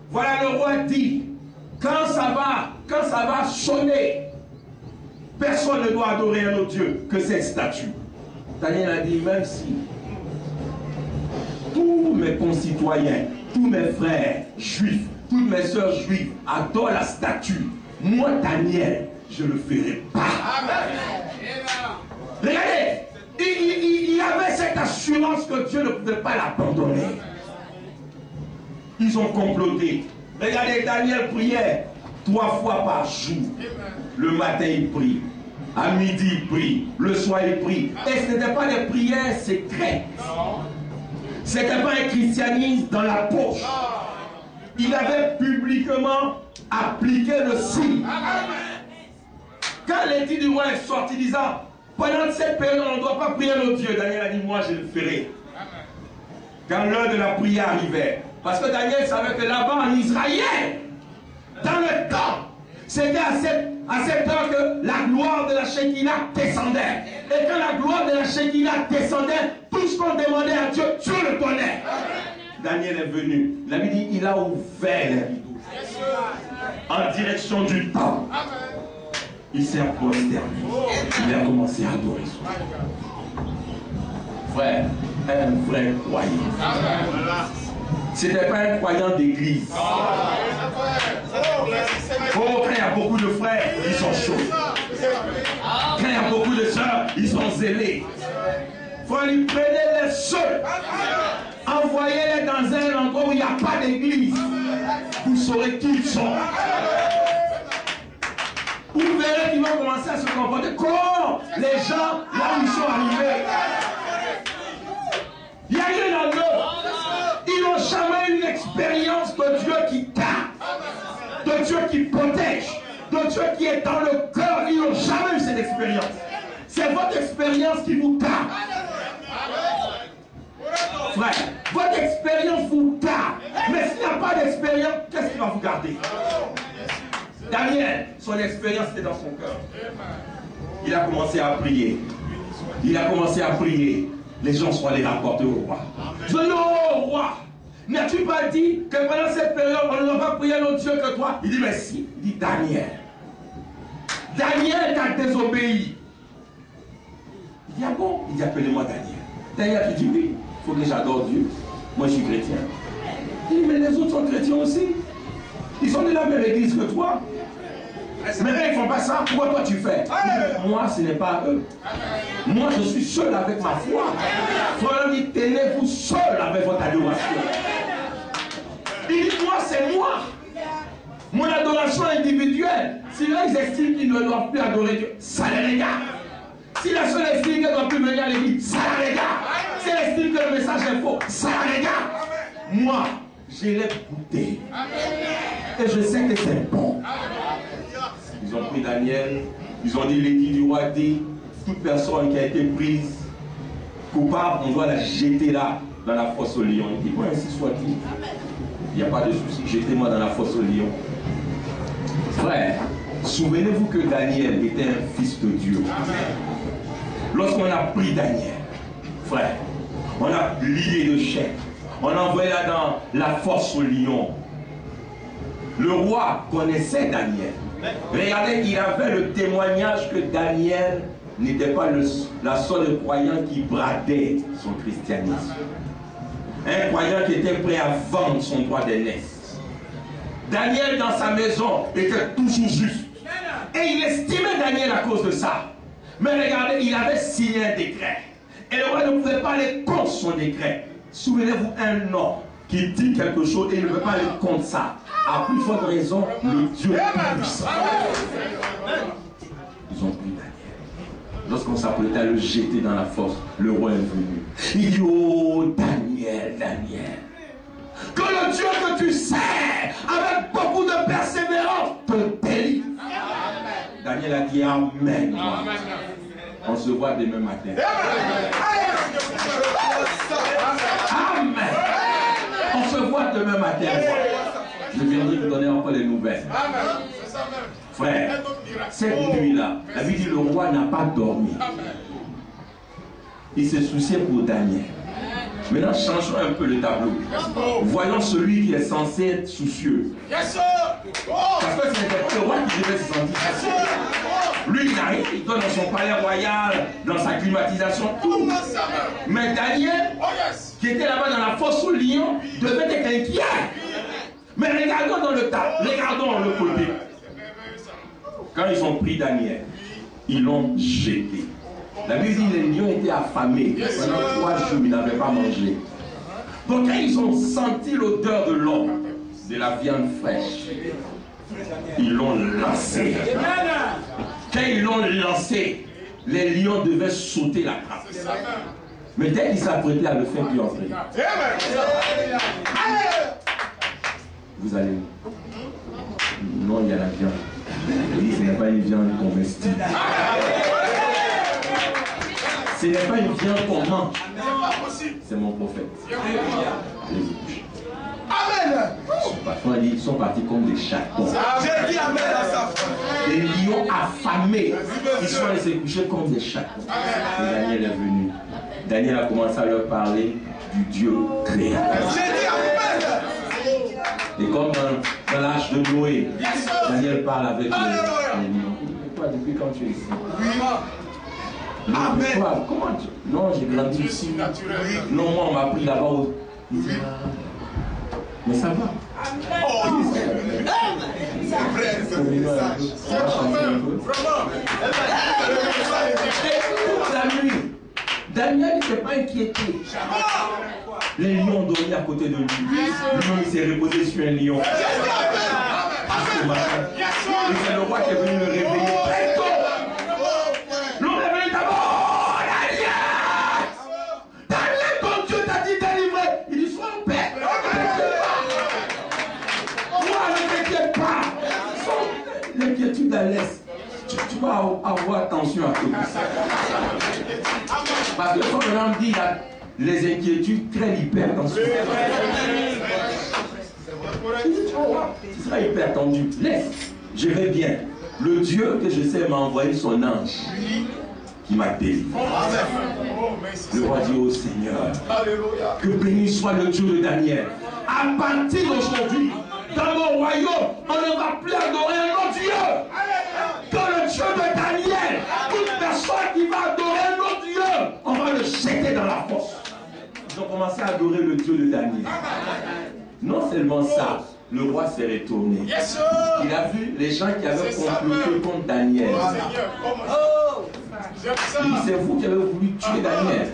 voilà, le roi dit, quand ça va sonner, personne ne doit adorer un autre Dieu que cette statue. Daniel a dit, même si tous mes concitoyens, tous mes frères juifs, toutes mes soeurs juives adorent la statue, moi, Daniel, je ne le ferai pas. Regardez, il avait cette assurance que Dieu ne pouvait pas l'abandonner. Ils ont comploté. Regardez, Daniel priait 3 fois par jour. Le matin, il prie. À midi, il prie. Le soir, il prie. Et ce n'était pas des prières secrètes. Ce n'était pas un christianisme dans la poche. il avait publiquement appliqué le signe. Quand l'édit du roi est sorti disant, pendant cette période, on ne doit pas prier notre Dieu, Daniel a dit, moi je le ferai. Quand l'heure de la prière arrivait, parce que Daniel savait que là-bas en Israël, dans le temps, c'était à cette heure que la gloire de la Shekinah descendait. Et quand la gloire de la Shekinah descendait, tout ce qu'on demandait à Dieu, Dieu le donnait. Daniel est venu. Il avait dit, il a ouvert les rideaux en direction du temple. Il s'est prosterné. Il a commencé à adorer son Dieu. Frère, un vrai croyant. C'était pas un croyant d'église. Oh, quand il y a beaucoup de frères, ils sont chauds. Quand il y a beaucoup de sœurs, ils sont zélés. Frère, prenez-les seuls. Envoyez-les dans un endroit où il n'y a pas d'église. Vous saurez qui ils sont. Vous verrez qu'ils vont commencer à se comporter comme les gens là où ils sont arrivés. Il y a rien dans eux. Ils n'ont jamais eu une expérience de Dieu qui garde, de Dieu qui protège, de Dieu qui est dans le cœur. Ils n'ont jamais eu cette expérience. C'est votre expérience qui vous garde. Frère, votre expérience vous garde. Mais s'il n'y a pas d'expérience, qu'est-ce qui va vous garder? Daniel, son expérience était dans son cœur. Il a commencé à prier. Il a commencé à prier. Les gens sont allés rapporter au roi. Je dis, oh roi, n'as-tu pas dit que pendant cette période, on ne doit pas prier notre Dieu que toi? Il dit, mais si. Il dit, Daniel. Daniel t'a désobéi. Il dit, ah bon? Il dit, appelez-moi Daniel. Daniel qui dit, oui, il faut que j'adore Dieu. Moi, je suis chrétien. Il dit, mais les autres sont chrétiens aussi. Ils sont de la même église que toi. Mais quand ils ne font pas ça, pourquoi toi tu fais? Moi, ce n'est pas eux. Moi, je suis seul avec ma foi. Frère dit, tenez-vous seul avec votre adoration. Il dit, moi, c'est moi. Mon adoration individuelle. Si là, ils estiment qu'ils ne doivent plus adorer Dieu, ça les regarde. Si la seule estime qu'elle ne doit plus venir à l'église, ça la regarde. Si elle estime que le message est faux, ça la regarde. Moi, je l'ai goûté. Et je sais que c'est bon. Ils ont pris Daniel, ils ont dit, l'édit du roi dit, toute personne qui a été prise coupable, on doit la jeter là, dans la fosse au lion. Il dit, bon, ainsi soit-il. Il n'y a pas de souci, jetez-moi dans la fosse au lion. Frère, souvenez-vous que Daniel était un fils de Dieu. Lorsqu'on a pris Daniel, frère, on a lié de chair, on a envoyé là dans la fosse au lion. Le roi connaissait Daniel. Regardez, il avait le témoignage que Daniel n'était pas la seule croyant qui bradait son christianisme. Un croyant qui était prêt à vendre son droit d'aînesse. Daniel dans sa maison était toujours juste. Et il estimait Daniel à cause de ça. Mais regardez, il avait signé un décret. Et le roi ne pouvait pas aller contre son décret. Souvenez-vous, un homme qui dit quelque chose et il ne veut pas aller contre ça. À plus forte raison, le Dieu puissant. Ils ont pris Daniel. Lorsqu'on s'apprêtait à le jeter dans la fosse, le roi est venu. Il dit, oh Daniel, Daniel, que le Dieu que tu sers, avec beaucoup de persévérance, te délivre. Daniel a dit, amen. On se voit demain matin. Amen. On se voit demain matin. Je viendrai vous donner encore les nouvelles. Frère, cette nuit-là, la vie dit le roi n'a pas dormi. Il se souciait pour Daniel. Maintenant, changeons un peu le tableau. Voyons celui qui est censé être soucieux. Parce que ce n'était pas le roi qui devait se sentir soucieux. Lui, il arrive, il donne dans son palais royal, dans sa climatisation, tout. Mais Daniel, qui était là-bas dans la fosse au lion, devait être inquiet. Mais regardons dans le tas, regardons le côté. Quand ils ont pris Daniel, ils l'ont jeté. La Bible dit que les lions étaient affamés. Pendant 3 jours, ils n'avaient pas mangé. Donc quand ils ont senti l'odeur de l'homme, de la viande fraîche, ils l'ont lancé. Quand ils l'ont lancé, les lions devaient sauter la trappe. Mais dès qu'ils s'apprêtaient à le faire, puis entrer. vous allez... Non, il y a la viande. Oui, ce n'est pas une viande comestible. Ce n'est pas une viande qu'on mange. C'est mon prophète. Allez vous coucher. Amen. Parfois, ils sont partis comme des chatons. J'ai dit amen à sa femme. Des lions affamés. Ils sont allés se coucher comme des chatons. Et Daniel est venu. Daniel a commencé à leur parler du Dieu créateur. J'ai dit amen. Et comme dans l'âge de Noé, Daniel parle avec les lions. Toi, depuis quand tu es ici? Amen. Toi, comment tu... Non, j'ai grandi ici. Non, moi, on m'a pris là-bas. Mais ça va. Oh, c'est vrai, c'est la nuit, Daniel n'était pas inquiété. Les lions dormaient à côté de lui. Le lion s'est reposé sur un lion. Ce matin, et c'est le roi qui est venu le réveiller. L'on est venu d'abord. Daniel, ton Dieu t'a dit délivrer. Il dit sois en paix. Ne t'inquiète pas. L'inquiétude à l'est. Tu vas avoir attention à tout ça. Parce que comme l'homme dit, les inquiétudes créent l'hypertension. Tu seras hyper tendu. Laisse. Je vais bien. Le Dieu que je sais m'a envoyé son ange qui m'a délivré. Le roi dit au Seigneur, que béni soit le Dieu de Daniel. À partir d'aujourd'hui, dans mon royaume, on ne va plus adorer un autre Dieu que le Dieu de Daniel. Toute personne qui va adorer un autre Dieu, on va le jeter dans la fosse. Ils ont commencé à adorer le Dieu de Daniel. Non seulement ça, le roi s'est retourné. Il a vu les gens qui avaient comploté contre Daniel. Il dit, c'est vous qui avez voulu tuer Daniel.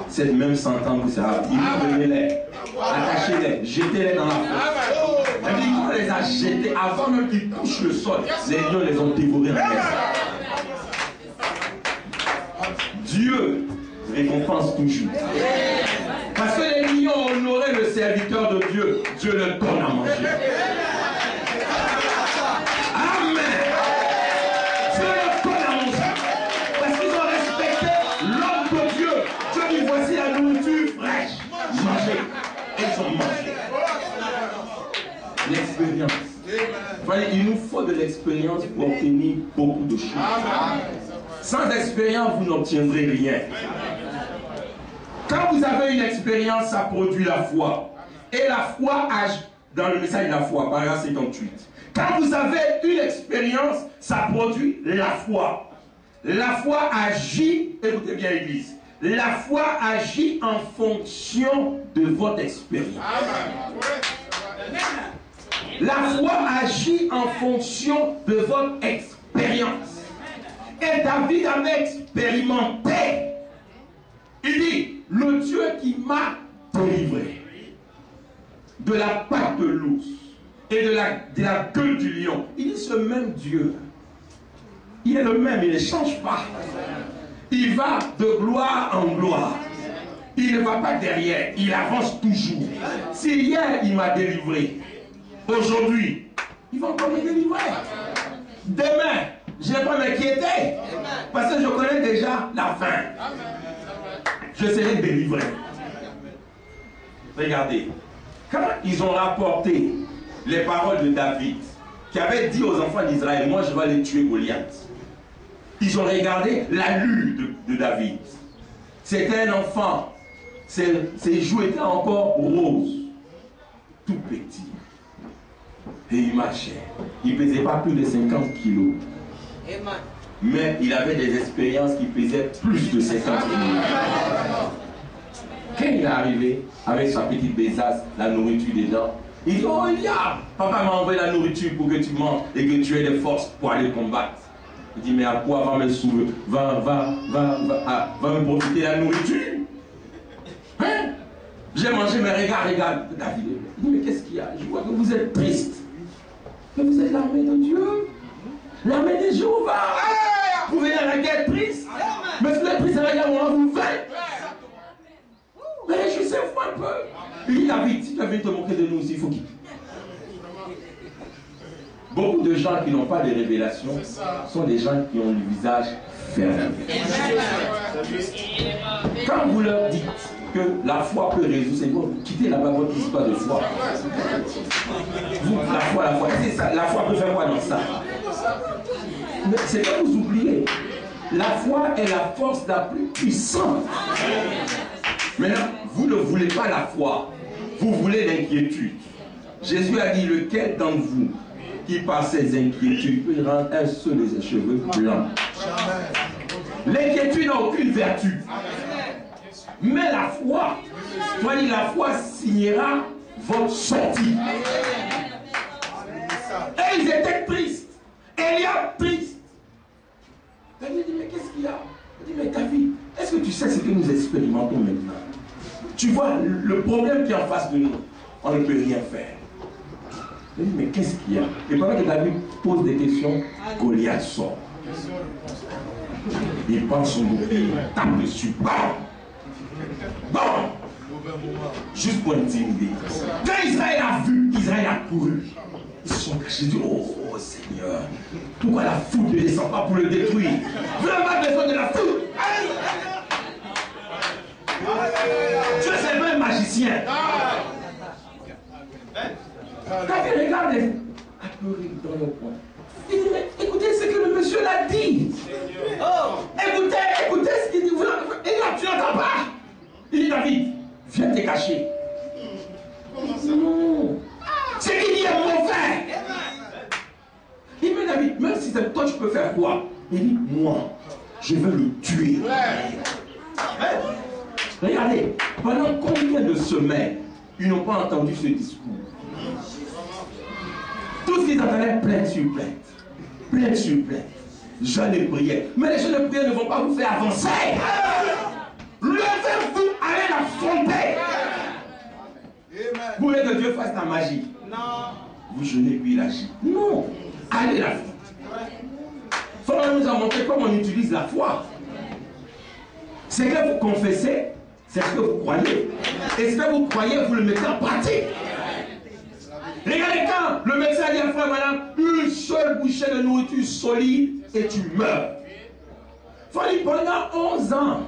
Cette même sentence que ça, il prenez-les, attachez-les, jetez-les dans la fosse. Il dit, quand on les a jetés, avant même qu'ils touchent le sol, les lions les ont dévorés en mer. Dieu récompense toujours. Parce que les lions ont honoré le serviteur de Dieu, Dieu leur donne à manger. Amen. Dieu leur donne à manger. Parce qu'ils ont respecté l'homme de Dieu. Dieu dit, voici la nourriture fraîche. Mangez. Et ils ont mangé. L'expérience. Il nous faut de l'expérience pour obtenir beaucoup de choses. Sans expérience, vous n'obtiendrez rien. Quand vous avez une expérience, ça produit la foi. Et la foi agit dans le message de la foi, paragraphe 58. Quand vous avez une expérience, ça produit la foi. La foi agit, écoutez bien l'église, la foi agit en fonction de votre expérience. La foi agit en fonction de votre expérience. Et David avait expérimenté. Il dit, le Dieu qui m'a délivré de la patte de l'ours et de la gueule du lion. Il dit, ce même Dieu, il est le même, il ne change pas. Il va de gloire en gloire. Il ne va pas derrière, il avance toujours. Si hier il m'a délivré, aujourd'hui, il va encore me délivrer. Demain, je ne vais pas m'inquiéter, parce que je connais déjà la fin. Je serai délivré. Regardez, quand ils ont rapporté les paroles de David, qui avait dit aux enfants d'Israël, moi je vais aller tuer Goliath. Ils ont regardé la lue de David. C'était un enfant. Ses joues étaient encore roses. Tout petit. Et il marchait. Il ne pesait pas plus de 50 kilos. Mais il avait des expériences qui pesaient plus de 50 kilos. Quand il est arrivé avec sa petite besace, la nourriture dedans, il dit, oh Eliab, papa m'a envoyé la nourriture pour que tu manges et que tu aies des forces pour aller combattre. Il dit, mais à quoi va me sauver, va me profiter de la nourriture? Hein? J'ai mangé, mais regarde, David. Il dit, mais qu'est-ce qu'il y a? Je vois que vous êtes triste. Mais vous êtes l'armée de Dieu. L'armée de Jéhovah. Vous venez à la guerre triste. Mais si vous êtes triste à la guerre, on va vous faire. Mais réjouissez-vous un peu. Il dit, David, si tu as vu te moquer de nous aussi, il faut qu'il... Beaucoup de gens qui n'ont pas de révélation sont des gens qui ont le visage fermé. Quand vous leur dites que la foi peut résoudre, c'est bon, vous quittez là-bas votre histoire de foi. Vous, la foi, c'est ça. La foi peut faire quoi dans ça? C'est que vous oubliez. La foi est la force la plus puissante. Maintenant, vous ne voulez pas la foi. Vous voulez l'inquiétude. Jésus a dit, lequel d'entre vous qui par ses inquiétudes peut rendre un seul de ses cheveux blancs? L'inquiétude n'a aucune vertu. Mais la foi, la foi signera votre sortie. Et ils étaient tristes. Eliab triste. David dit, mais qu'est-ce qu'il y a? Il dit, mais David, est-ce que tu sais ce que nous expérimentons maintenant? Tu vois, le problème qui est en face de nous, on ne peut rien faire. Il dit, mais qu'est-ce qu'il y a? Et pendant que David pose des questions, Goliath sort. Il prend son bouclier, il tape dessus, bam! Bam! Juste pour intimider. Quand Israël a vu, Israël a couru. Ils se sont cachés, ils disent, oh Seigneur, pourquoi la foudre ne descend pas pour le détruire? Vous n'avez pas besoin de la foudre. Tu es seulement un magicien. David regarde à pleurer dans le coin. Il dit, mais écoutez ce que le monsieur l'a dit. Écoutez ce qu'il dit. Et là, tu n'entends pas. Il dit, David, viens te cacher. Non. Ce qu'il dit est mauvais. Il dit, mais David, même si c'est toi, tu peux faire quoi? Il dit, moi, je veux le tuer. Regardez, pendant combien de semaines ils n'ont pas entendu ce discours? Tout ce qu'ils entendaient, plainte sur plainte. Plainte sur plainte. Jeûne et prière. Mais les jeûnes et prières ne vont pas vous faire avancer. Levez-vous, allez l'affronter. Vous voulez que Dieu fasse la magie? Non. Vous jeûnez puis il agit. Non. Allez l'affronter. Faut nous a montré comment on utilise la foi. C'est que vous confessez, c'est ce que vous croyez. Et ce que vous croyez, vous le mettez en pratique. Regardez quand le médecin dit à frère, madame, une seule bouchée de nourriture solide et tu meurs. Pendant 11 ans,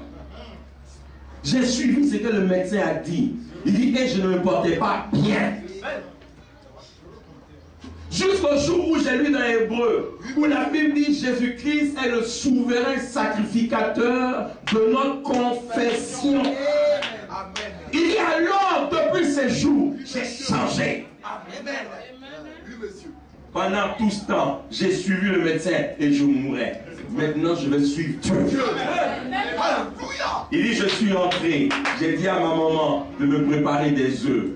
j'ai suivi ce que le médecin a dit. Il dit, et je ne me portais pas bien. Jusqu'au jour où j'ai lu dans l'Hébreu, où la Bible dit Jésus-Christ est le souverain sacrificateur de notre confession. Il dit alors, depuis ce jour, j'ai changé. Pendant tout ce temps, j'ai suivi le médecin et je mourrais. Maintenant, je vais suivre Dieu. Il dit, je suis entré. J'ai dit à ma maman de me préparer des œufs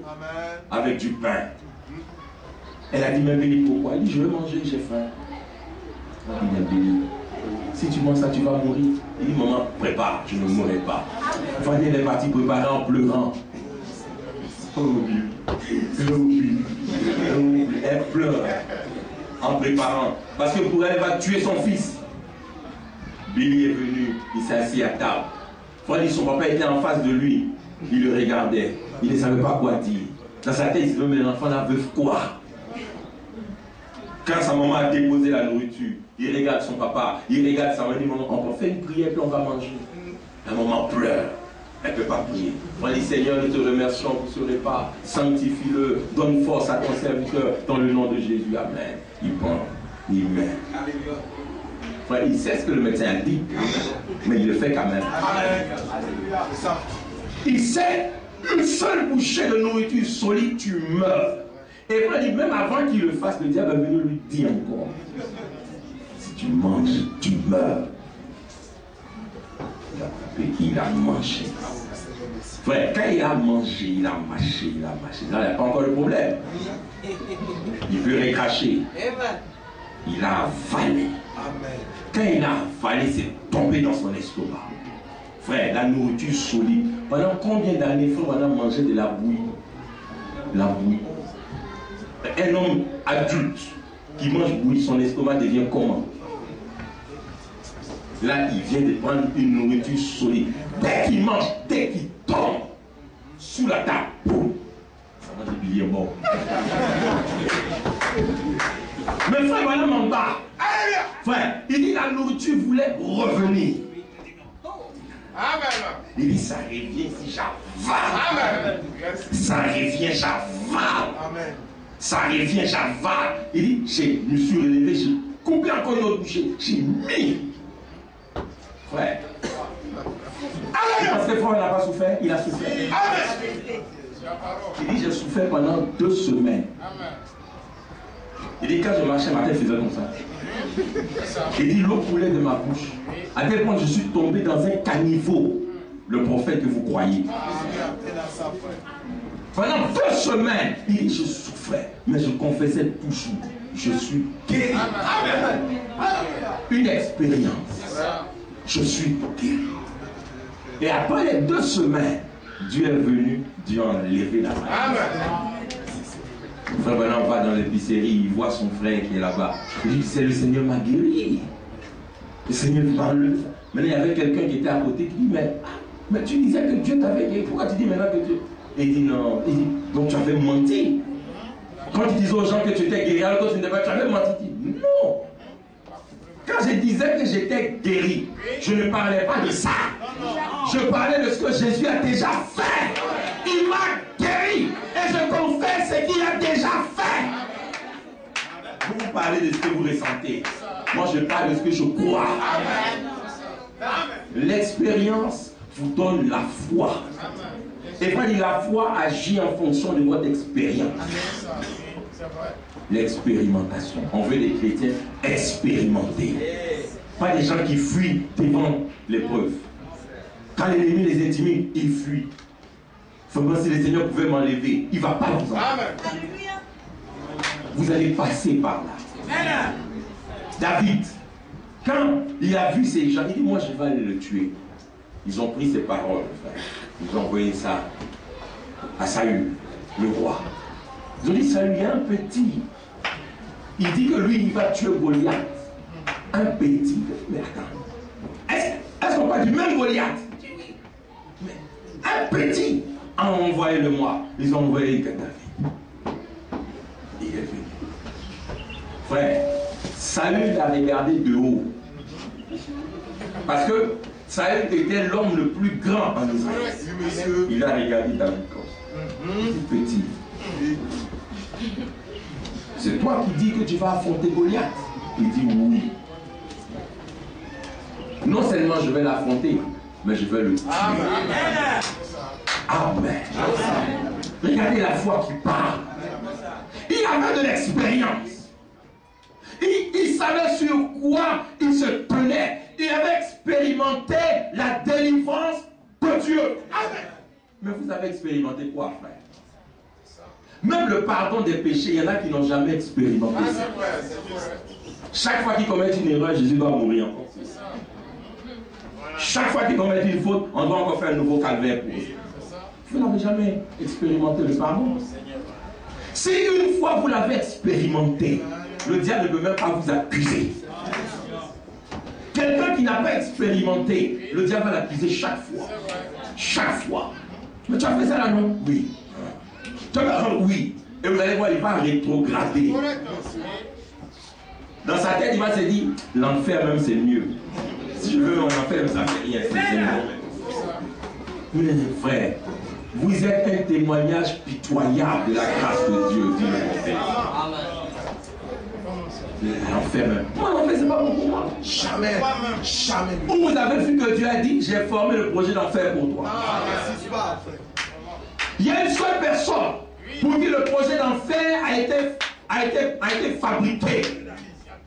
avec du pain. Elle a dit, mais Béni, pourquoi? Il dit, je veux manger, j'ai faim. Il dit, Béni, si tu manges ça, tu vas mourir. Il dit, maman, prépare, je ne mourrai pas. Fanny, elle est partie préparer en pleurant. Elle pleure en préparant. Parce que pour elle, elle va tuer son fils. Billy est venu, il s'est assis à table. Fanny, son papa était en face de lui. Il le regardait. Il ne savait pas quoi dire. Dans sa tête, il se dit, mais l'enfant la veut quoi? Quand sa maman a déposé la nourriture, il regarde son papa, il regarde sa maman, il dit, maman, on fait une prière, puis on va manger. La maman pleure. Elle ne peut pas prier. On dit, Seigneur, nous te remercions pour ce repas. Sanctifie-le. Donne force à ton serviteur dans le nom de Jésus. Amen. Il prend, il met. Frère, il sait ce que le médecin a dit, mais il le fait quand même. Il sait, une seule bouchée de nourriture solide, tu meurs. Et il dit, même avant qu'il le fasse, le diable est venu lui dire encore, si tu manges, tu meurs. Et il a mangé. Frère, quand il a mangé, il a mâché, il a mâché. Là, il n'y a pas encore de problème. Il peut recracher. Il a avalé. Quand il a avalé, c'est tombé dans son estomac. Frère, la nourriture solide. Pendant combien d'années, frère, on a mangé de la bouillie? La bouillie. Un homme adulte qui mange bouillie, son estomac devient comment? Là, il vient de prendre une nourriture solide. Dès qu'il mange, dès qu'il tombe sous la table, boum, ça mange des billets morts. Mais frère, voilà mon bas. Frère, il dit la nourriture voulait revenir. Amen. Il dit ça revient si j'avale. Amen. Ça revient, j'avale. Amen. Ça revient, j'avale. Il dit, je me suis relevé, j'ai coupé encore une autre bouchée, j'ai mis. Frère. Parce que frère n'a pas souffert, il a souffert. Amen. Il dit, j'ai souffert pendant 2 semaines. Il dit, quand je marchais, ma tête faisait comme ça. Il dit, l'eau coulait de ma bouche. À tel point que je suis tombé dans un caniveau. Le prophète que vous croyez. Pendant 2 semaines, il dit, je souffrais. Mais je confessais toujours, je suis guéri. Une expérience. Je suis guéri. Et après les 2 semaines, Dieu est venu, Dieu a enlevé la maladie. Frère Bernard va dans l'épicerie, il voit son frère qui est là-bas. Il dit, c'est le Seigneur m'a guéri. Le Seigneur m'a enlevé. Maintenant, il y avait quelqu'un qui était à côté qui dit, mais tu disais que Dieu t'avait guéri. Pourquoi tu dis maintenant que Dieu... Et il dit, non. Il dit, donc tu avais menti. Quand tu disais aux gens que tu étais guéri, alors que tu n'étais pas, tu avais menti. Il dit, non. Quand je disais que j'étais guéri, je ne parlais pas de ça. Je parlais de ce que Jésus a déjà fait. Il m'a guéri. Et je confesse ce qu'il a déjà fait. Vous parlez de ce que vous ressentez. Moi, je parle de ce que je crois. L'expérience vous donne la foi. Et quand il dit la foi agit en fonction de votre expérience. L'expérimentation. On veut des chrétiens expérimentés. Pas des gens qui fuient devant l'épreuve. Quand l'ennemi les intimide, ils fuient. Il faut penser que le Seigneur pouvait m'enlever. Il ne va pas vous enlever. Vous allez passer par là. David, quand il a vu ces gens, il dit, moi je vais aller le tuer. Ils ont pris ses paroles. Ils ont envoyé ça à Saül, le roi. Ils ont dit, Saül, il y a un petit. Il dit que lui, il va tuer Goliath. Un petit. Mais attends. Est-ce qu'on parle du même Goliath? Mais un petit. Envoyez-le-moi. Ils ont envoyé David. Il est venu. Frère, Saül a regardé de haut. Parce que Saül était l'homme le plus grand en Israël. Il a regardé David comme petit. C'est toi qui dis que tu vas affronter Goliath. Il dit oui. Non seulement je vais l'affronter, mais je vais le tuer. Amen. Regardez la foi qui parle. Il avait de l'expérience. Il savait sur quoi il se tenait. Il avait expérimenté la délivrance de Dieu. Amen. Mais vous avez expérimenté quoi, frère? Même le pardon des péchés, il y en a qui n'ont jamais expérimenté ça. Chaque fois qu'ils commettent une erreur, Jésus doit mourir encore. Chaque fois qu'ils commettent une faute, on doit encore faire un nouveau calvaire pour eux. Vous n'avez jamais expérimenté le pardon. Si une fois vous l'avez expérimenté, le diable ne peut même pas vous accuser. Quelqu'un qui n'a pas expérimenté, le diable va l'accuser chaque fois. Chaque fois. Mais tu as fait ça là, non? Oui. Tu as fait oui. Et vous allez voir, il va rétrograder. Dans sa tête, il va se dire, l'enfer même c'est mieux. Si je veux en enfer, ça ne fait rien. C'est mieux. Mais frère, vous êtes un témoignage pitoyable de la grâce de Dieu, dit le prophète. L'enfer même. Moi, l'enfer, c'est pas bon pour moi. Jamais. Jamais. Où vous avez vu que Dieu a dit, j'ai formé le projet d'enfer pour toi. Il y a une seule personne pour qui le projet d'enfer a été fabriqué.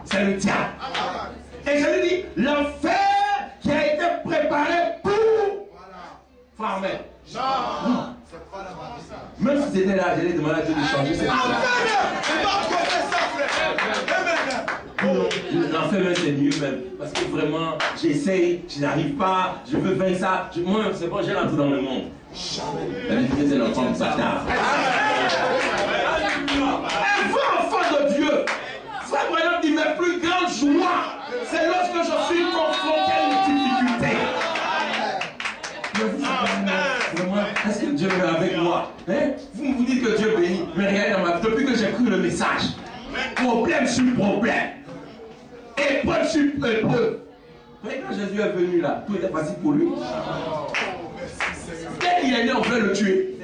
C'est le diable. Et je lui dis, l'enfer qui a été préparé pour Farmer. Non. Même si c'était là, j'allais demander à Dieu de changer cette l'enfer même c'est mieux même. Parce que vraiment, j'essaye, je n'arrive pas, je veux faire ça. Moi, c'est bon, j'ai l'entrée dans le monde. La vie c'est l'enfant de Satan. Un vrai enfant de Dieu. Frère Branham dit, mes plus grandes joies, c'est lorsque je suis confronté à une difficulté. Est-ce que Dieu est avec moi? Hein? Vous me dites que Dieu bénit, mais rien dans ma vie. Depuis que j'ai pris le message, Problème sur problème. Épreuve sur épreuve. Quand Jésus est venu là, tout était facile pour lui. Dès qu'il est né, on voulait le tuer.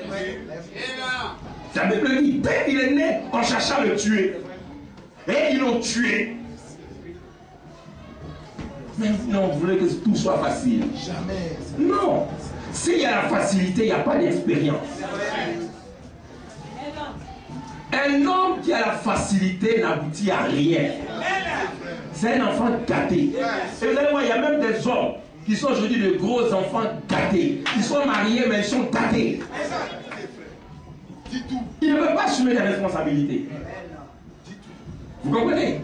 La Bible dit, dès qu'il est né, on chercha à le tuer. Et ils l'ont tué. Mais non, vous voulez que tout soit facile. Jamais. Non. S'il y a la facilité, il n'y a pas d'expérience. Un homme qui a la facilité n'aboutit à rien. C'est un enfant gâté. Et vous allez voir, il y a même des hommes qui sont aujourd'hui de gros enfants gâtés. Ils sont mariés, mais ils sont gâtés. Ils ne peuvent pas assumer des responsabilités. Vous comprenez?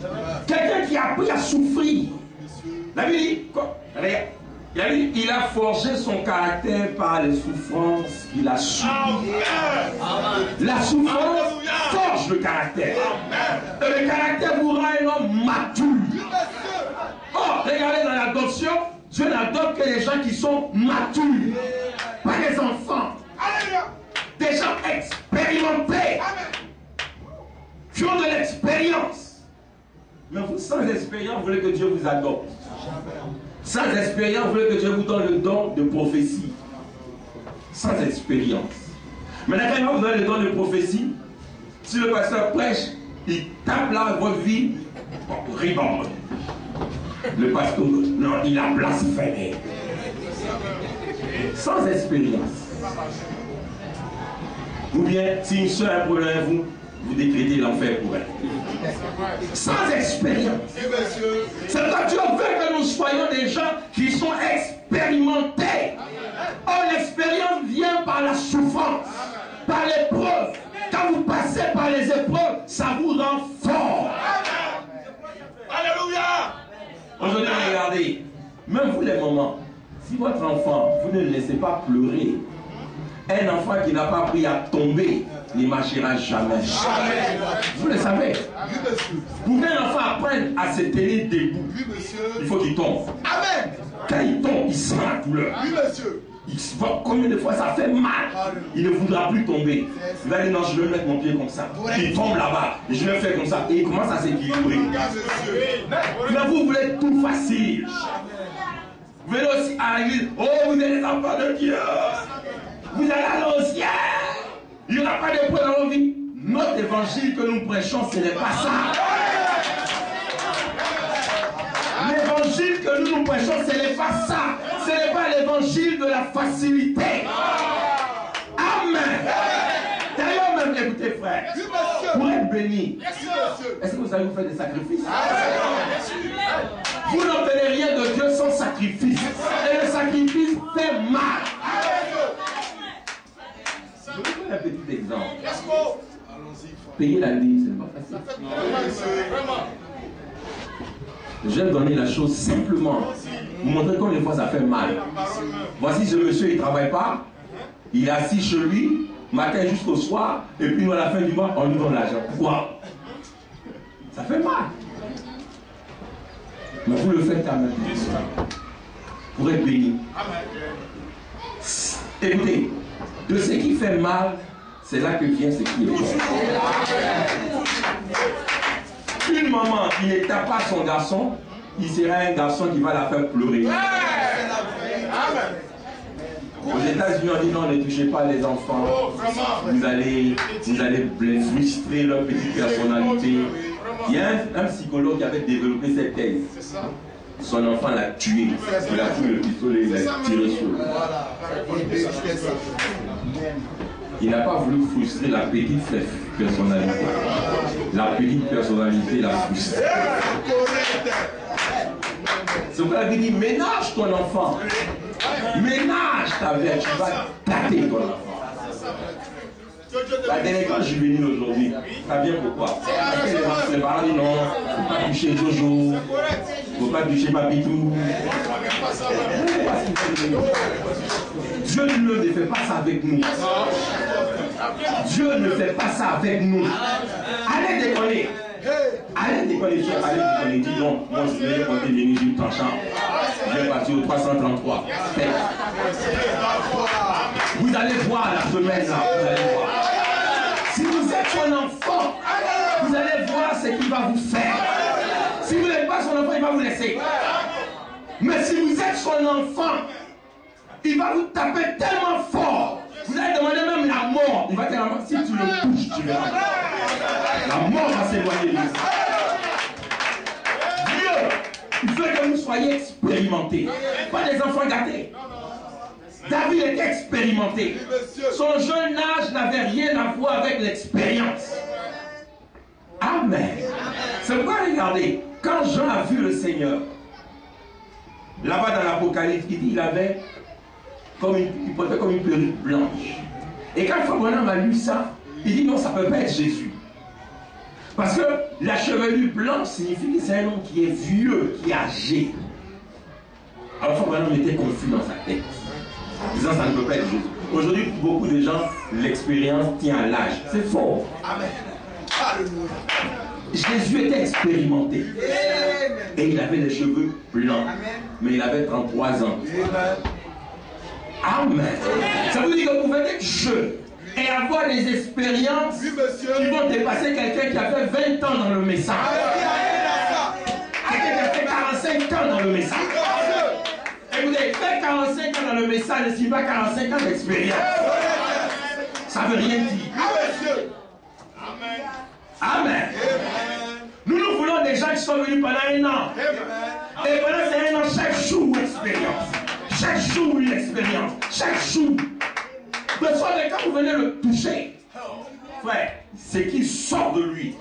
Quelqu'un qui a appris à souffrir. La Bible dit, regarde, il a forgé son caractère par les souffrances qu'il a subies. La souffrance forge le caractère. Et le caractère vous rend un homme mature. Oh, regardez dans l'adoption, Dieu n'adopte que les gens qui sont matures. Pas les enfants. Des gens expérimentés. Qui ont de l'expérience. Mais vous, sans expérience, vous voulez que Dieu vous adopte. Sans expérience, vous voulez que Dieu vous donne le don de prophétie. Sans expérience. Maintenant, quand il va vous donner le don de prophétie, si le pasteur prêche, il tape là votre vie, ribande. Le pasteur, non, il a blasphémé. Sans expérience. Ou bien, si une soeur a un problème avec vous, vous décrétez l'enfer pour elle. Sans expérience. C'est pourquoi Dieu veut que nous soyons des gens qui sont expérimentés. Or, l'expérience vient par la souffrance, par l'épreuve. Quand vous passez par les épreuves, ça vous rend fort. Alléluia. Aujourd'hui, regardez, même vous les mamans, si votre enfant, vous ne le laissez pas pleurer, un enfant qui n'a pas appris à tomber ne marchera jamais. Vous le savez. Pour qu'un enfant apprenne à se tenir debout, il faut qu'il tombe. Amen. Quand il tombe, il sent la douleur. Oui, monsieur. Il voit combien de fois ça fait mal. Il ne voudra plus tomber. Il va dire non, je vais mettre mon pied comme ça. Il tombe là-bas. Et je vais faire comme ça. Et il commence à s'équilibrer. Mais vous voulez tout facile. Vous venez aussi à l'église. Oh, vous êtes les enfants de Dieu. Vous allez aller au ciel. Il n'y aura pas de poids dans nos vies. Notre évangile que nous prêchons, ce n'est pas ça. L'évangile que nous prêchons, ce n'est pas ça. Ce n'est pas l'évangile de la facilité. Amen. D'ailleurs, même, écoutez, frère, pour être béni, est-ce que vous savez vous faire des sacrifices? Vous n'obtenez rien de Dieu sans sacrifice. Et le sacrifice fait mal. Je vous donne un petit exemple. Payer la dîme, ce n'est pas facile. Je vais donner la chose simplement. Vous montrer combien de fois ça fait mal. Voici ce monsieur, il ne travaille pas. Il est assis chez lui, matin jusqu'au soir, et puis nous, à la fin du mois, on lui donne l'argent. Pourquoi? Ça fait mal. Mais vous le faites quand même. Pour être béni. Écoutez, de ce qui fait mal, c'est là que vient ce qui est bon. Une maman qui ne tape pas son garçon, il sera un garçon qui va la faire pleurer. Aux États-Unis, on dit non, ne touchez pas les enfants. Vous allez frustrer leur petite personnalité. Il y a un psychologue qui avait développé cette thèse. Son enfant l'a tué. Il a pris le pistolet, il l'a tiré sur lui. Il n'a pas voulu frustrer la petite personnalité. La petite personnalité l'a frustré. C'est pourquoi il dit ménage ton enfant. Ménage ta vie. Tu vas tâter ton enfant. La dernière fois, je suis venu aujourd'hui. Ça vient pourquoi? Parce que les parents disent non, il ne faut pas toucher Jojo, il ne faut pas toucher Papitou. Dieu ne fait pas ça avec nous. Dieu ne fait pas ça avec nous. Allez déconner. Allez déconner. Allez déconner. Dis donc, moi je vais compter l'énergie tranchant. Je vais partir au 333. Vous allez voir la semaine là. Vous allez voir. Si vous êtes un enfant, Vous allez voir ce qu'il va vous faire. Si vous n'êtes pas son enfant, il va vous laisser. Mais si vous êtes son enfant, il va vous taper tellement fort. Vous allez demander même la mort. Il va dire, si tu le touches, tu verras. La mort va s'éloigner de lui. Dieu, il veut que vous soyez expérimentés. Pas des enfants gâtés. David était expérimenté. Son jeune âge n'avait rien à voir avec l'expérience. Amen. C'est pourquoi, regardez, quand Jean a vu le Seigneur, là-bas dans l'Apocalypse, il dit qu'il avait il portait comme une perruque blanche. Et quand Frère Branham a lu ça, il dit non, ça ne peut pas être Jésus. Parce que la chevelure blanche signifie que c'est un homme qui est vieux, qui est âgé. Alors Frère Branham était confus dans sa tête, disant ça ne peut pas être Jésus. Aujourd'hui, pour beaucoup de gens, l'expérience tient à l'âge. C'est faux. Amen. Alléluia. Jésus était expérimenté. Et il avait les cheveux blancs. Mais il avait 33 ans. Amen. Ça veut dire que vous pouvez être jeune et avoir des expériences qui vont dépasser quelqu'un qui a fait 20 ans dans le message. Quelqu'un qui a fait 45 ans dans le message. Et vous avez fait 45 ans dans le message, ne signifie pas 45 ans d'expérience. Ça ne veut rien dire. Amen. Nous voulons des gens qui sont venus pendant un an. Et pendant ces un an, chaque jour, expérience. Chaque jour, une expérience. Chaque jour. De sorte que quand vous venez le toucher, frère, c'est qu'il sort de lui.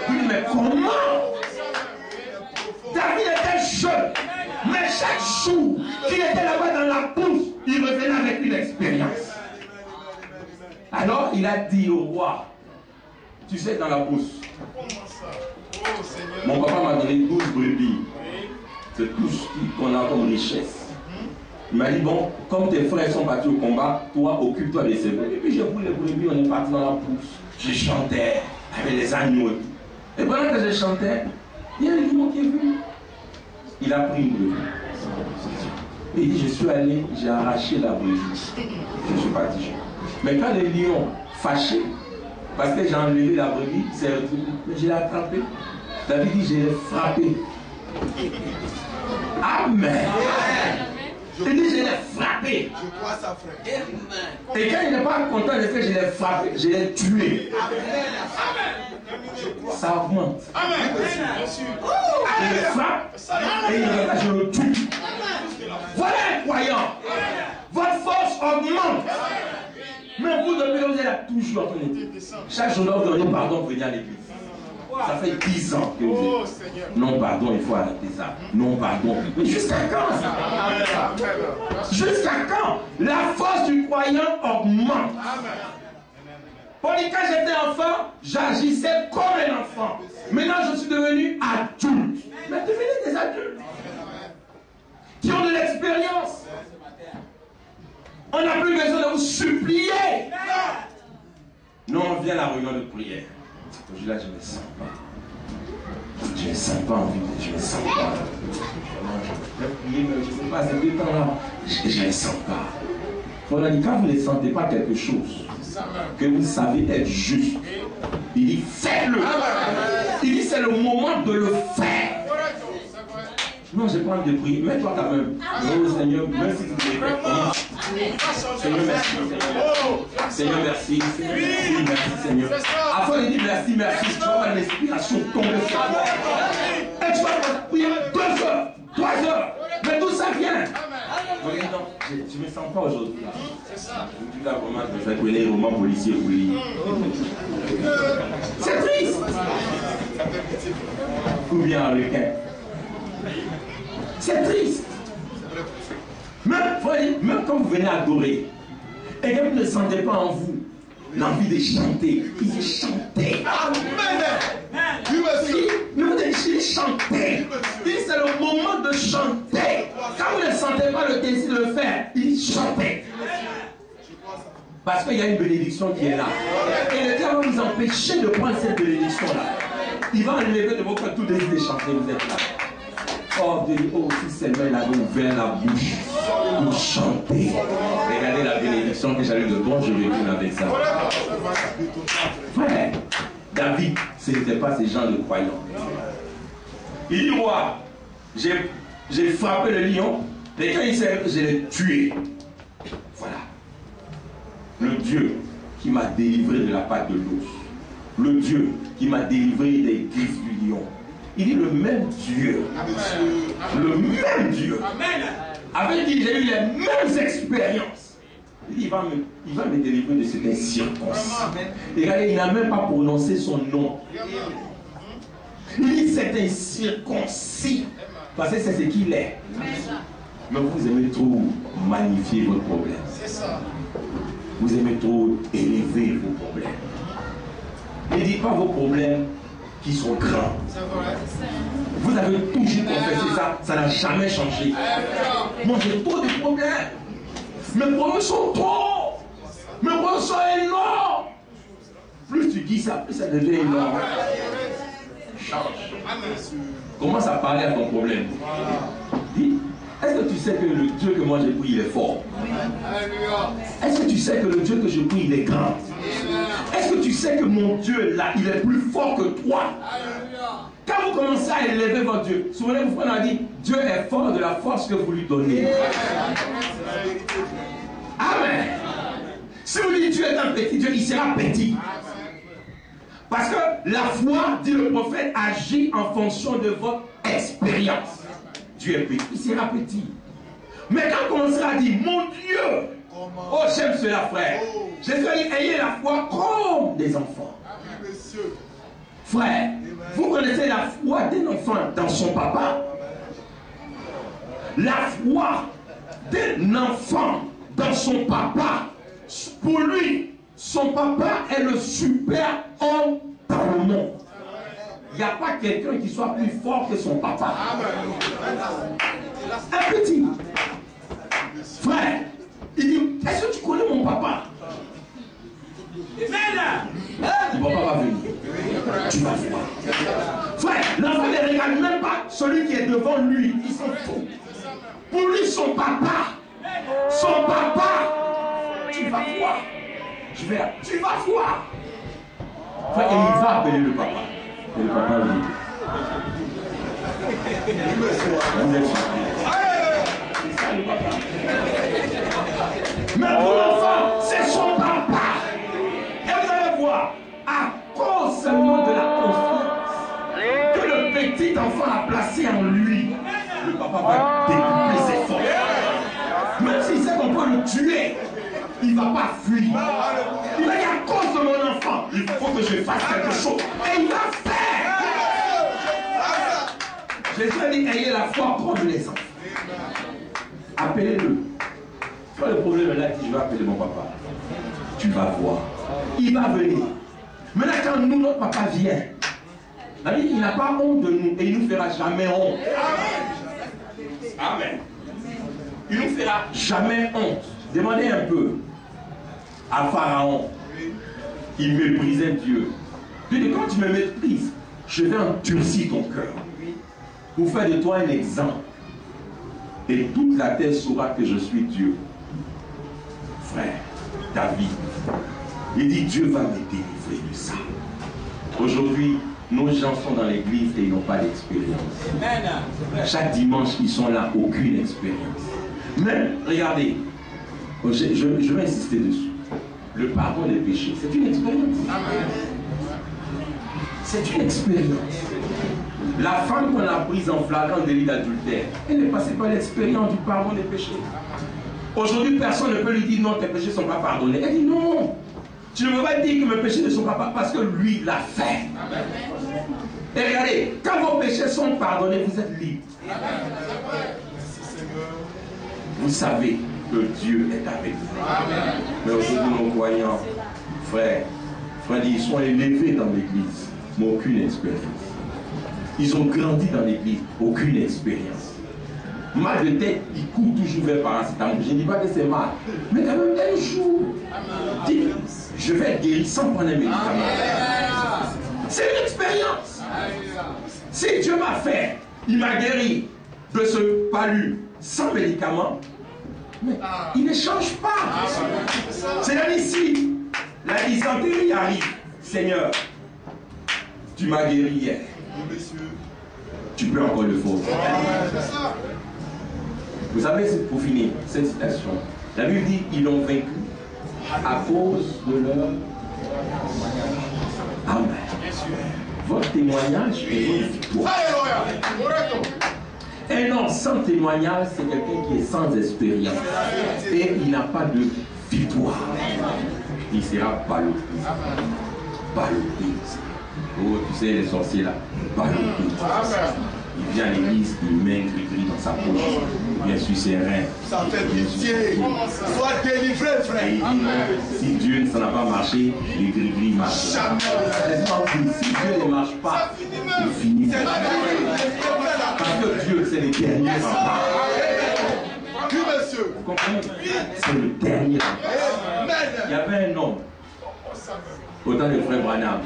Vous dites, mais comment? David était jeune, mais chaque jour qu'il était là-bas dans la pousse, il revenait avec une expérience. Alors, il a dit au roi, tu sais, dans la pousse, mon papa m'a donné 12 brebis. C'est tout ce qu'on a comme richesse. Il m'a dit, bon, comme tes frères sont partis au combat, toi, occupe-toi de ces brebis. Et puis j'ai pris les brebis, on est parti dans la pousse. Je chantais avec les agneaux. Et pendant que je chantais, il y a un lion qui est venu. Il a pris une brebis. Et il dit, je suis allé, j'ai arraché la brebis. Je suis parti. Mais quand les lions, fâchés, parce que j'ai enlevé la brebis, c'est retourné, mais je l'ai attrapé. David dit, je l'ai frappé. Amen. Il dit, je l'ai frappé. Je crois ça, frère. Et quand il n'est pas content de faire, je l'ai frappé, je l'ai tué. Ça augmente. Je le frappe et je le tue. Voilà un croyant. Votre force augmente. Mais vous, depuis que vous êtes toujours en train de dire, chaque jour, vous donnez pardon pour venir à l'église. Ça fait 10 ans que vous êtes. Non, pardon, il faut arrêter ça. Non, pardon. Mais jusqu'à quand ça? Jusqu'à quand? La force du croyant augmente. Pour dire, quand j'étais enfant, j'agissais comme un enfant. Maintenant, je suis devenu adulte. Mais devenez des adultes qui ont de l'expérience. On n'a plus besoin de vous supplier. Non, on vient à la réunion de prière. Aujourd'hui, là, je ne me sens pas. Je ne sens pas envie, je ne me sens pas. Je vais prier, mais je ne sais pas, ces 2 temps-là, je ne me sens pas. On a dit, quand vous ne sentez pas quelque chose que vous savez être juste, il dit, faites-le. Il dit, c'est le moment de le faire. Non, j'ai pas envie de prier. Mets-toi quand même. Oh Seigneur, merci de me faire. Seigneur, merci. Seigneur, merci. Merci, Seigneur. Afin de dire merci, merci, tu vas avoir l'inspiration tomber sur toi. Et tu vas prier 2 heures, 3 heures. Mais tout ça vient. Non, je ne me sens pas aujourd'hui. Je me dis là, vraiment, je vais prendre les romans policiers pour lire. C'est triste. Ou bien un requin. C'est triste. Même quand vous venez adorer, et que vous ne sentez pas en vous l'envie de chanter, il dit chanter. Amen. Mais vous devez chanter. Il dit c'est le moment de chanter. Quand vous ne sentez pas le désir de le faire, il dit chanter. Parce qu'il y a une bénédiction qui est là. Et le Dieu va vous empêcher de prendre cette bénédiction-là. Il va enlever de vos cœurs tout désir de chanter. Vous êtes là. Oh, Dieu dit, oh, si seulement il avait ouvert la bouche pour chanter. Regardez la bénédiction que j'avais de bon, je retourne avec ça. Frère, David, ce n'était pas ce genre de croyant. Il dit, roi, j'ai frappé le lion, et quand il s'est, je l'ai tué. Voilà. Le Dieu qui m'a délivré de la patte de l'ours. Le Dieu qui m'a délivré des griffes du lion. Il dit, le même Dieu. Le même Dieu. Avait dit, j'ai eu les mêmes expériences. Il dit, il va me délivrer de cet incirconcis. Et regardez, il n'a même pas prononcé son nom. Il dit, c'est incirconcis. Parce que c'est ce qu'il est. Mais vous aimez trop magnifier votre problème. C'est ça. Vous aimez trop élever vos problèmes. Ne dites pas vos problèmes qui sont grands. Vous avez toujours confessé ça, ça n'a jamais changé. Moi j'ai trop de problèmes. Mes problèmes sont trop. Mes problèmes sont énormes. Plus tu dis ça, plus ça devient énorme. Change. Commence à parler à ton problème. Dis, est-ce que tu sais que le Dieu que moi j'ai pris, il est fort? Est-ce que tu sais que le Dieu que je prie, il est grand? Est-ce que tu sais que mon Dieu là, il est plus fort que toi? Quand vous commencez à élever votre Dieu, souvenez-vous qu'on a dit, Dieu est fort de la force que vous lui donnez. Amen. Si vous dites Dieu est un petit Dieu, il sera petit. Parce que la foi, dit le prophète, agit en fonction de votre expérience. Dieu est petit, il sera petit. Mais quand on commencera à dire, mon Dieu, oh j'aime cela frère, Jésus a dit, ayez la foi comme des enfants. Frère, vous connaissez la foi d'un enfant dans son papa? La foi d'un enfant dans son papa, pour lui, son papa est le super homme dans le monde. Il n'y a pas quelqu'un qui soit plus fort que son papa. Un petit frère, il dit, est-ce que tu connais mon papa? Mon papa va venir. Tu vas voir. Frère, l'enfant ne regarde même pas celui qui est devant lui. Il s'en fout. Pour lui, son papa. Son papa. Tu vas voir. Tu vas voir. Frère, et il va appeler le papa. Et le papa lui dit. Vous êtes surpris. C'est ça le papa. Mais pour l'enfant, c'est son papa. Et vous allez voir, à cause seulement de la confiance que le petit enfant a placé en lui, le papa va décupler ses forces. Même s'il sait qu'on peut le tuer, il ne va pas fuir. Il va dire à cause de mon enfant, il faut que je fasse quelque chose. Et il va faire. Jésus a dit, ayez la foi comme les enfants. Appelez-le. Quand le problème est là, il dit, je vais appeler mon papa. Tu vas voir. Il va venir. Maintenant, quand nous, notre papa vient, il n'a pas honte de nous et il ne nous fera jamais honte. Amen. Il ne nous fera jamais honte. Demandez un peu à Pharaon. Il méprisait Dieu. Dieu dit, quand tu me méprises, je vais endurcir ton cœur. Pour faire de toi un exemple. Et toute la terre saura que je suis Dieu. Frère, David, il dit, Dieu va me délivrer de ça. Aujourd'hui, nos gens sont dans l'église et ils n'ont pas d'expérience. Chaque dimanche, ils sont là, aucune expérience. Mais, regardez, je vais insister dessus. Le pardon des péchés, c'est une expérience. C'est une expérience. La femme qu'on a prise en flagrant délit d'adultère, elle n'est passée par l'expérience du pardon des péchés. Aujourd'hui, personne ne peut lui dire non, tes péchés ne sont pas pardonnés. Elle dit non. Tu ne peux pas dire que mes péchés ne sont pas pardonnés parce que lui l'a fait. Et regardez, quand vos péchés sont pardonnés, vous êtes libres. Vous savez que Dieu est avec vous. Mais aujourd'hui, nos croyants, frères, ils sont élevés dans l'église, mais aucune expérience. Ils ont grandi dans l'église, aucune expérience. Mal de tête, ils courent toujours vers paracétamol. Je ne dis pas que c'est mal, mais quand même un jour, dis, je vais être guéri sans prendre un médicament. C'est une expérience. Si Dieu m'a fait, il m'a guéri de ce palu sans médicament, mais il ne change pas. C'est-à-dire ici, la dysenterie arrive. Seigneur, Tu m'as guéri hier. Tu peux encore le faire. Vous savez, c'est pour finir cette citation. La Bible dit ils l'ont vaincu à cause de leur Amen. Votre témoignage est votre victoire. Un homme sans témoignage, c'est quelqu'un qui est sans expérience. Et il n'a pas de victoire. Il sera ballotté. Ballotté. Oh, tu sais, les sorciers là, ballotté. Il vient à l'église, il met un gris-gris dans sa poche. Bien sûr, c'est rien. Ça fait pitié. Sois délivré, frère. Et il dit, si Dieu ne s'en a pas marché, les gris-gris marchent. Si Dieu ne marche pas, c'est fini. Parce que Dieu, c'est le dernier rempart. Oui, monsieur. Vous comprenez? C'est le dernier rempart. Il y avait un homme, autant de frère Branham.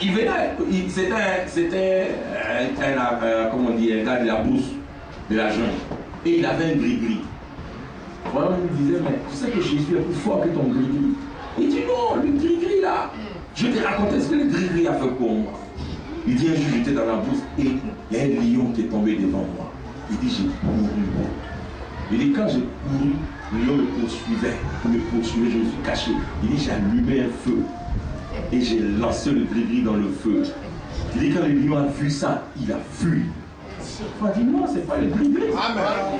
Il venait, c'était comment on dit, un gars de la bourse, de la jungle. Et il avait un gris-gris. Voilà, on me disait, mais tu sais que Jésus est plus fort que ton gris-gris. Il dit non, le gris-gris là, je te racontais ce que le gris-gris a fait pour moi. Il dit un jour j'étais dans la bourse et il y a un lion qui est tombé devant moi. Il dit j'ai couru. Il dit quand j'ai couru, le lion me poursuivait, je me suis caché. Il dit j'ai allumé un feu et j'ai lancé le gris-gris dans le feu. Il dit quand le lion a vu ça, il a fui. Il m'a dit non, c'est pas le gris-gris.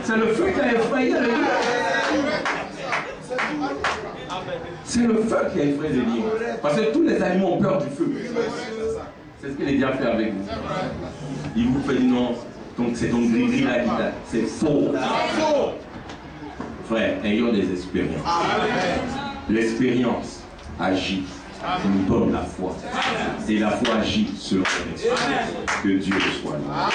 C'est le feu qui a effrayé le lion. C'est le feu qui a effrayé le lion. Parce que tous les animaux ont peur du feu. C'est ce que les diables fait avec vous. Il vous fait non, donc c'est ton gris-gris là qui t'a. C'est faux. Frère, ayons des expériences. L'expérience agit. Nous donne la foi. Et la foi agit selon l'expérience. Que Dieu le soit là.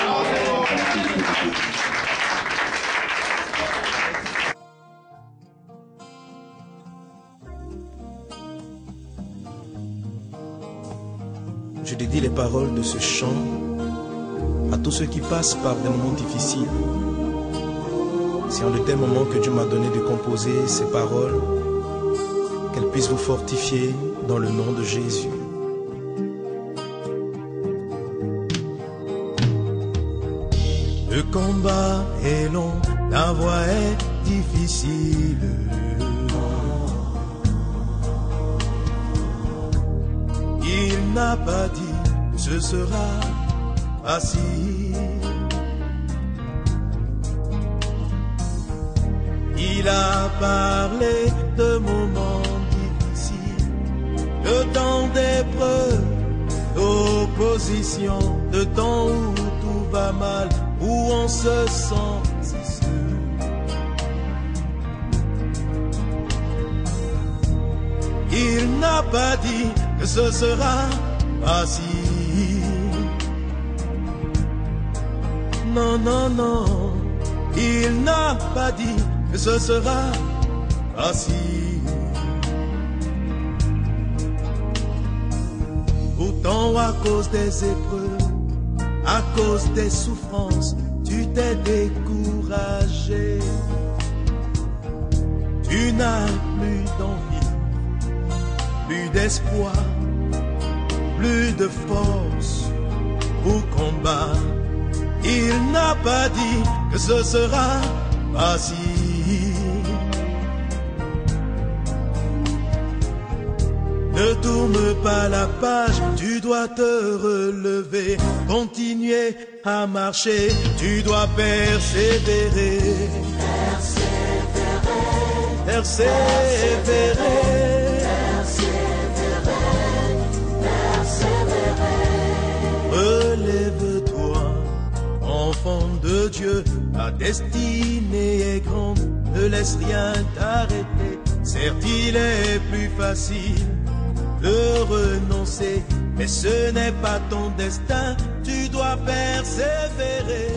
Je dédie les paroles de ce chant à tous ceux qui passent par des moments difficiles. C'est en de tels moments que Dieu m'a donné de composer ces paroles, qu'elles puissent vous fortifier dans le nom de Jésus. Le combat est long, la voie est difficile. Il n'a pas dit que ce sera facile. Il a parlé de moments difficiles, de temps d'épreuve, d'opposition, de temps où tout va mal, où on se sent si seul. Il n'a pas dit que ce sera facile. Non, non, non, il n'a pas dit que ce sera facile. Pourtant, à cause des épreuves, à cause des souffrances, tu t'es découragé. Tu n'as plus d'envie, plus d'espoir, plus de force pour combattre. Il n'a pas dit que ce sera facile. Ne tourne pas la page, tu dois te relever, continuer à marcher, tu dois persévérer. Persévérer. Relève-toi, enfant de Dieu, ta destinée est grande, ne laisse rien t'arrêter. Certes, il est plus facile de renoncer, mais ce n'est pas ton destin, tu dois persévérer.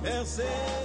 Persévérer.